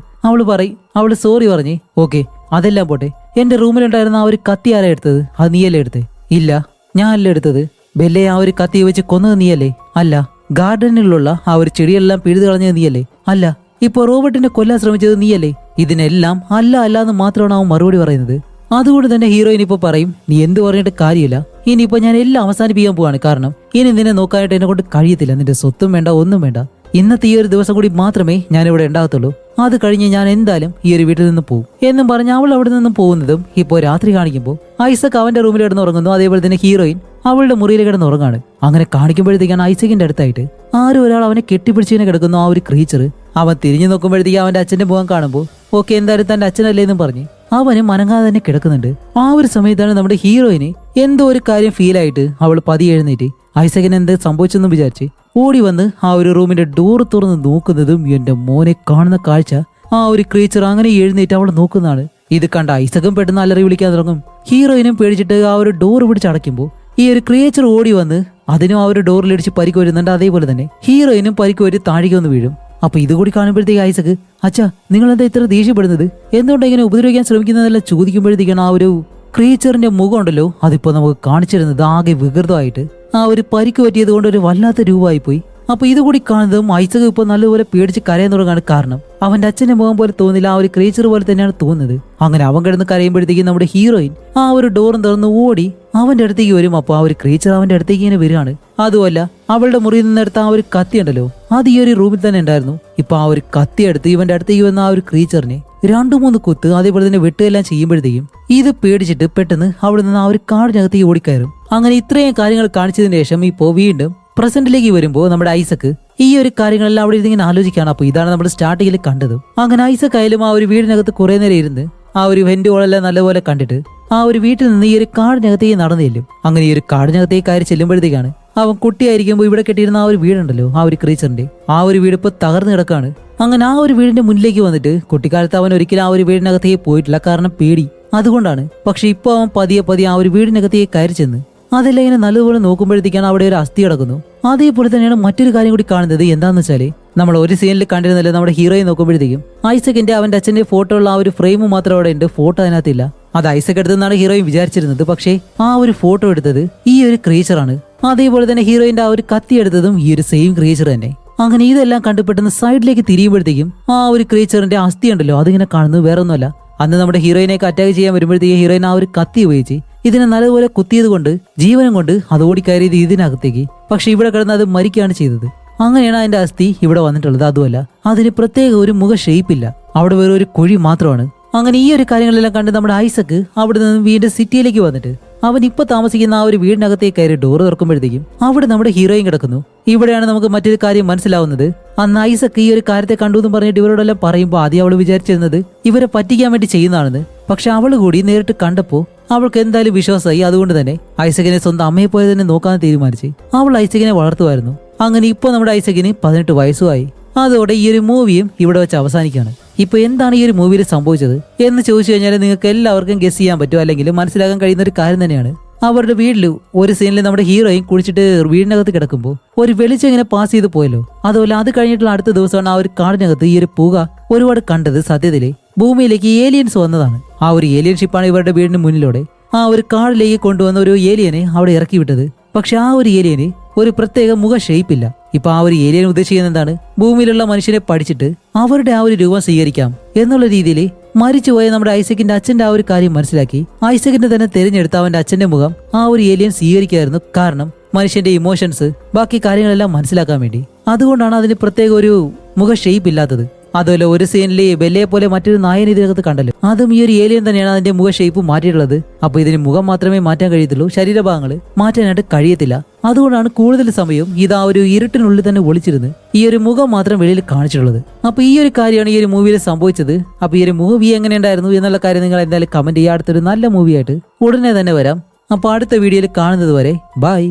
അവള് സോറി പറഞ്ഞ് ഓക്കെ അതെല്ലാം പോട്ടെ, എന്റെ റൂമിലുണ്ടായിരുന്ന ആ ഒരു കത്തി ആരാ എടുത്തത്, അത് നീയല്ലേ എടുത്തേ, ഇല്ല ഞാനല്ലേ എടുത്തത്, ബെല്ലെ ആ ഒരു കത്തി വെച്ച് കൊന്നത് നീയല്ലേ, അല്ല ഗാർഡനിലുള്ള ആ ഒരു ചെടിയെല്ലാം പിഴുതു കളഞ്ഞത് നീയല്ലേ, അല്ല ഇപ്പൊ റോബർട്ടിനെ കൊല്ലാൻ ശ്രമിച്ചത് നീയല്ലേ, ഇതിനെല്ലാം അല്ല അല്ല എന്ന് മാത്രമാണ് അവൻ മറുപടി പറയുന്നത്. അതുകൊണ്ട് തന്നെ ഹീറോയിൻ ഇപ്പൊ പറയും നീ എന്ത് പറഞ്ഞിട്ട് കാര്യമില്ല, ഇനിയിപ്പോ ഞാൻ എല്ലാം അവസാനിപ്പിക്കാൻ പോവാണ്, കാരണം ഇനി നിന്നെ നോക്കാനായിട്ട് എന്നെ കൊണ്ട് കഴിയത്തില്ല, നിന്റെ സ്വത്തും വേണ്ട ഒന്നും വേണ്ട, ഇന്നത്തെ ഈ ഒരു ദിവസം കൂടി മാത്രമേ ഞാൻ ഇവിടെ ഉണ്ടാകത്തുള്ളൂ, അത് കഴിഞ്ഞ് ഞാൻ എന്തായാലും ഈ ഒരു വീട്ടിൽ നിന്ന് പോകും എന്നും പറഞ്ഞ് അവൾ അവിടെ നിന്നും പോകുന്നതും ഇപ്പോൾ രാത്രി കാണിക്കുമ്പോൾ ഐസക് അവന്റെ റൂമിൽ കിടന്ന് ഉറങ്ങുന്നു. അതേപോലെ തന്നെ ഹീറോയിൻ അവളുടെ മുറിയിൽ കിടന്ന് ഉറങ്ങാണ്. അങ്ങനെ കാണിക്കുമ്പോഴത്തേക്കാണ് ഐസക്കിന്റെ അടുത്തായിട്ട് ആരും ഒരാൾ അവനെ കെട്ടിപ്പിടിച്ചിങ്ങനെ കിടക്കുന്നു. ആ ഒരു ക്രീച്ചർ അവൻ തിരിഞ്ഞു നോക്കുമ്പോഴത്തേക്ക് അവന്റെ അച്ഛന്റെ മുഖം കാണുമ്പോൾ ഓക്കെ എന്തായാലും തന്റെ അച്ഛനല്ലേ എന്നും പറഞ്ഞ് അവന് മനങ്ങാതെ തന്നെ കിടക്കുന്നുണ്ട്. ആ ഒരു സമയത്താണ് നമ്മുടെ ഹീറോയിന് എന്തോ ഒരു കാര്യം ഫീൽ ആയിട്ട് അവൾ പതിയെ എഴുന്നേറ്റ് ഐസക്കിന് എന്ത് സംഭവിച്ചെന്നും വിചാരിച്ച് ഓടി വന്ന് ആ ഒരു റൂമിന്റെ ഡോർ തുറന്ന് നോക്കുന്നതും എന്റെ മോനെ കാണുന്ന കാഴ്ച ആ ഒരു ക്രീച്ചർ അങ്ങനെ എഴുന്നേറ്റ് അവൾ നോക്കുന്നതാണ്. ഇത് കണ്ട ഐസക്കും പെട്ടെന്ന് അലറി വിളിക്കാൻ തുടങ്ങും. ഹീറോയിനും പേടിച്ചിട്ട് ആ ഒരു ഡോർ പിടിച്ചടയ്ക്കുമ്പോൾ ഈ ഒരു ക്രിയേച്ചർ ഓടി വന്ന് അതിനും ആ ഒരു ഡോറിലിടിച്ച് പരിക്ക് വരുന്നുണ്ട്. അതേപോലെ തന്നെ ഹീറോയിനും പരിക്ക് വരി താഴേക്ക് വന്ന് വീഴും. അപ്പൊ ഇതുകൂടി കാണുമ്പോഴത്തേക്ക് ഐസക്ക് അച്ഛാ നിങ്ങൾ എന്താ ഇത്ര ദേഷ്യപ്പെടുന്നത്, എന്തുകൊണ്ട് ഇങ്ങനെ ഉപദ്രവിക്കാൻ ശ്രമിക്കുന്നതെല്ലാം ചോദിക്കുമ്പോഴത്തേക്കാണ് ആ ഒരു ക്രീച്ചറിന്റെ മുഖം ഉണ്ടല്ലോ അതിപ്പോ നമുക്ക് കാണിച്ചിരുന്നത് ആകെ വികൃതമായിട്ട് ആ ഒരു പരിക്ക് പറ്റിയത് കൊണ്ട് ഒരു വല്ലാത്ത രൂപമായി പോയി. അപ്പൊ ഇതുകൂടി കാണുന്നതും ഐസക് ഇപ്പൊ നല്ലപോലെ പേടിച്ച് കരയാൻ തുടങ്ങാണ്. കാരണം അവന്റെ അച്ഛന്റെ മുഖം പോലെ തോന്നില്ല, ആ ഒരു ക്രീച്ചർ പോലെ തന്നെയാണ് തോന്നുന്നത്. അങ്ങനെ അവൻ കിടന്ന് കരയുമ്പോഴത്തേക്കും നമ്മുടെ ഹീറോയിൻ ആ ഒരു ഡോറും തുറന്ന് ഓടി അവന്റെ അടുത്തേക്ക് വരും. അപ്പൊ ആ ഒരു ക്രീച്ചർ അവന്റെ അടുത്തേക്ക് ഇങ്ങനെ വരികയാണ്. അതുമല്ല അവളുടെ മുറിയിൽ നിന്നെടുത്ത ആ ഒരു കത്തി ഉണ്ടല്ലോ അത് ഈ ഒരു റൂമിൽ തന്നെ ഉണ്ടായിരുന്നു. ഇപ്പൊ ആ ഒരു കത്തി എടുത്ത് ഇവന്റെ അടുത്തേക്ക് വന്ന ആ ഒരു ക്രീച്ചറിനെ 2-3 കുത്ത് അതേപോലെ തന്നെ വെട്ടുകയെല്ലാം ചെയ്യുമ്പോഴത്തേക്കും ഇത് പേടിച്ചിട്ട് പെട്ടെന്ന് അവിടെ നിന്ന് ആ ഒരു കാടിനകത്തേക്ക് ഓടിക്കയറും. അങ്ങനെ ഇത്രയും കാര്യങ്ങൾ കാണിച്ചതിന് ശേഷം ഇപ്പോ വീണ്ടും പ്രസന്റിലേക്ക് വരുമ്പോൾ നമ്മുടെ ഐസക്ക് ഈ ഒരു കാര്യങ്ങളെല്ലാം അവിടെ ഇരുന്നിങ്ങനെ ആലോചിക്കുകയാണ്. അപ്പൊ ഇതാണ് നമ്മൾ സ്റ്റാർട്ടിങ്ങിൽ കണ്ടതും. അങ്ങനെ ഐസക് ആയാലും ആ ഒരു വീടിനകത്ത് കുറെ നേരം ഇരുന്ന് ആ ഒരു വെന്റ് ഹോളെല്ലാം നല്ലപോലെ കണ്ടിട്ട് ആ ഒരു വീട്ടിൽ നിന്ന് ഈ ഒരു കാടിനകത്തേക്ക് നടന്നു ചെല്ലും. അങ്ങനെ ഈ ഒരു കാടിനകത്തേക്ക് കയറി ചെല്ലുമ്പോഴത്തേക്കാണ് അവൻ കുട്ടിയായിരിക്കുമ്പോൾ ഇവിടെ കെട്ടിയിരുന്ന ആ ഒരു വീടുണ്ടല്ലോ ആ ഒരു ക്രീച്ചറിന്റെ ആ ഒരു വീട് ഇപ്പൊ തകർന്നു കിടക്കാണ്. അങ്ങനെ ആ ഒരു വീടിന്റെ മുന്നിലേക്ക് വന്നിട്ട് കുട്ടിക്കാലത്ത് അവൻ ഒരിക്കലും ആ ഒരു വീടിനകത്തേക്ക് പോയിട്ടില്ല, കാരണം പേടി അതുകൊണ്ടാണ്. പക്ഷെ ഇപ്പൊ അവൻ പതിയെ പതിയെ ആ ഒരു വീടിനകത്തേക്ക് കയറി ചെന്ന് അതെല്ലാം ഇങ്ങനെ നല്ലതുപോലെ നോക്കുമ്പോഴത്തേക്കാണ് അവിടെ ഒരു അസ്ഥി കിടക്കുന്നു. അതേപോലെ തന്നെയാണ് മറ്റൊരു കാര്യം കൂടി കാണുന്നത്. എന്താണെന്ന് വെച്ചാല് നമ്മൾ ഒരു സീനിൽ കണ്ടിരുന്നല്ലോ നമ്മുടെ ഹീറോയെ നോക്കുമ്പോഴത്തേക്കും ഐസക്കിന്റെ അവന്റെ അച്ഛന്റെ ഫോട്ടോ ഉള്ള ആ ഒരു ഫ്രെയിം മാത്രം അവിടെ ഉണ്ട്, ഫോട്ടോ അതിനകത്തില്ല. അത് ഐസക് എടുത്തെന്നാണ് ഹീറോയിൻ വിചാരിച്ചിരുന്നത്. പക്ഷേ ആ ഒരു ഫോട്ടോ എടുത്തത് ഈ ഒരു ക്രീച്ചറാണ്. അതേപോലെ തന്നെ ഹീറോയിന്റെ ആ ഒരു കത്തി എടുത്തതും ഈ ഒരു സെയിം ക്രീച്ചർ തന്നെ. അങ്ങനെ ഇതെല്ലാം കണ്ടു പെട്ടെന്ന് സൈഡിലേക്ക് തിരിയുമ്പോഴത്തേക്കും ആ ഒരു ക്രീച്ചറിന്റെ അസ്ഥി ഉണ്ടല്ലോ അതിങ്ങനെ കാണുന്നത് വേറെ ഒന്നുമല്ല. അന്ന് നമ്മുടെ ഹീറോയിനെ അറ്റാക്ക് ചെയ്യാൻ വരുമ്പോഴത്തേക്ക് ഹീറോയിൻ ആ ഒരു കത്തി ഉപയോഗിച്ച് ഇതിനെ നല്ലതുപോലെ കുത്തിയത് കൊണ്ട് ജീവനം കൊണ്ട് അത് ഓടിക്കയറിയത് ഇതിനകത്തേക്ക്. പക്ഷെ ഇവിടെ കിടന്ന് അത് മരിക്കുകയാണ് ചെയ്തത്. അങ്ങനെയാണ് അതിന്റെ അസ്ഥി ഇവിടെ വന്നിട്ടുള്ളത്. അതുമല്ല അതിന് പ്രത്യേക ഒരു മുഖ ഷേപ്പില്ല, അവിടെ വേറെ ഒരു കുഴി മാത്രമാണ്. അങ്ങനെ ഈ ഒരു കാര്യങ്ങളെല്ലാം കണ്ട് നമ്മുടെ ഐസക്ക് അവിടെ നിന്ന് വീണ്ടും സിറ്റിയിലേക്ക് വന്നിട്ട് അവൻ ഇപ്പൊ താമസിക്കുന്ന ആ ഒരു വീടിനകത്തേക്ക് കയറി ഡോറ് തുറക്കുമ്പോഴത്തേക്കും അവിടെ നമ്മുടെ ഹീറോയിൻ കിടക്കുന്നു. ഇവിടെയാണ് നമുക്ക് മറ്റൊരു കാര്യം മനസ്സിലാവുന്നത്. അന്ന് ഐസക്ക് ഈ ഒരു കാര്യത്തെ കണ്ടു എന്ന് പറഞ്ഞിട്ട് ഇവരോടെല്ലാം പറയുമ്പോൾ ആദ്യം അവള് വിചാരിച്ചിരുന്നത് ഇവരെ പറ്റിക്കാൻ വേണ്ടി ചെയ്യുന്നതാണെന്ന്. പക്ഷെ അവള് കൂടി നേരിട്ട് കണ്ടപ്പോ അവൾക്ക് എന്തായാലും വിശ്വാസമായി. അതുകൊണ്ട് തന്നെ ഐസക്കിനെ സ്വന്തം അമ്മയെ പോലെ തന്നെ നോക്കാൻ തീരുമാനിച്ച് അവൾ ഐസക്കിനെ വളർത്തുമായിരുന്നു. അങ്ങനെ ഇപ്പൊ നമ്മുടെ ഐസക്കിന് 18 വയസ്സുമായി. അതോടെ ഈ ഒരു മൂവിയും ഇവിടെ വെച്ച് അവസാനിക്കുകയാണ്. ഇപ്പൊ എന്താണ് ഈ ഒരു മൂവിയിൽ സംഭവിച്ചത് എന്ന് ചോദിച്ചു കഴിഞ്ഞാൽ നിങ്ങൾക്ക് എല്ലാവർക്കും ഗസ് ചെയ്യാൻ പറ്റും, അല്ലെങ്കിൽ മനസ്സിലാക്കാൻ കഴിയുന്ന ഒരു കാര്യം തന്നെയാണ്. അവരുടെ വീട്ടിൽ ഒരു സീനിൽ നമ്മുടെ ഹീറോയിൻ കുളിച്ചിട്ട് വീടിനകത്ത് കിടക്കുമ്പോൾ ഒരു വെളിച്ചം ഇങ്ങനെ പാസ് ചെയ്ത് പോയല്ലോ. അതുപോലെ അത് കഴിഞ്ഞിട്ടുള്ള അടുത്ത ദിവസമാണ് ആ ഒരു കാടിനകത്ത് ഈ ഒരു പുക ഒരുപാട് കണ്ടത്. സത്യത്തില് ഭൂമിയിലേക്ക് ഏലിയൻസ് വന്നതാണ്. ആ ഒരു ഏലിയൻ ഷിപ്പാണ് ഇവരുടെ വീടിന് മുന്നിലൂടെ ആ ഒരു കാടിലേക്ക് കൊണ്ടുവന്ന ഒരു ഏലിയനെ അവിടെ ഇറക്കി വിട്ടത്. പക്ഷെ ആ ഒരു ഏലിയന് ഒരു പ്രത്യേക മുഖ ഷേപ്പില്ല. ഇപ്പൊ ആ ഒരു ഏലിയൻ ഉദ്ദേശിക്കുന്നത് എന്താണ്, ഭൂമിയിലുള്ള മനുഷ്യനെ പഠിച്ചിട്ട് അവരുടെ ആ ഒരു രൂപം സ്വീകരിക്കാം എന്നുള്ള രീതിയിൽ മരിച്ചുപോയ നമ്മുടെ ഐസക്കിന്റെ അച്ഛന്റെ ആ ഒരു കാര്യം മനസ്സിലാക്കി ഐസക്കിന്റെ തന്നെ തിരഞ്ഞെടുത്ത അവന്റെ അച്ഛന്റെ മുഖം ആ ഒരു ഏലിയൻ സ്വീകരിക്കായിരുന്നു. കാരണം മനുഷ്യന്റെ ഇമോഷൻസ് ബാക്കി കാര്യങ്ങളെല്ലാം മനസ്സിലാക്കാൻ വേണ്ടി. അതുകൊണ്ടാണ് അതിന് പ്രത്യേക ഒരു മുഖ ഷേപ്പ് ഇല്ലാത്തത്. അതുപോലെ ഒരു സീനില് ബെല്ലയെ പോലെ മറ്റൊരു നായൻ ഇതിനകത്ത് കണ്ടല്ലോ, അതും ഈ ഒരു ഏലിയൻ തന്നെയാണ് അതിന്റെ മുഖ ഷേപ്പ് മാറ്റിയിട്ടുള്ളത്. അപ്പൊ ഇതിന് മുഖം മാത്രമേ മാറ്റാൻ കഴിയത്തുള്ളൂ, ശരീരഭാഗങ്ങൾ മാറ്റാനായിട്ട് കഴിയത്തില്ല. അതുകൊണ്ടാണ് കൂടുതൽ സമയം ഇത് ആ ഒരു ഇരുട്ടിനുള്ളിൽ തന്നെ ഒളിച്ചിരുന്ന് ഈ ഒരു മുഖം മാത്രം വെളിയിൽ കാണിച്ചിട്ടുള്ളത്. അപ്പൊ ഈ ഒരു കാര്യമാണ് ഈ ഒരു മൂവിയിൽ സംഭവിച്ചത്. അപ്പൊ ഈ ഒരു മൂവി എങ്ങനെയുണ്ടായിരുന്നു എന്നുള്ള കാര്യം നിങ്ങൾ എന്തായാലും കമന്റ് ചെയ്യുക. അടുത്തൊരു നല്ല മൂവിയായിട്ട് ഉടനെ തന്നെ വരാം. അപ്പൊ അടുത്ത വീഡിയോയിൽ കാണുന്നത് വരെ ബൈ.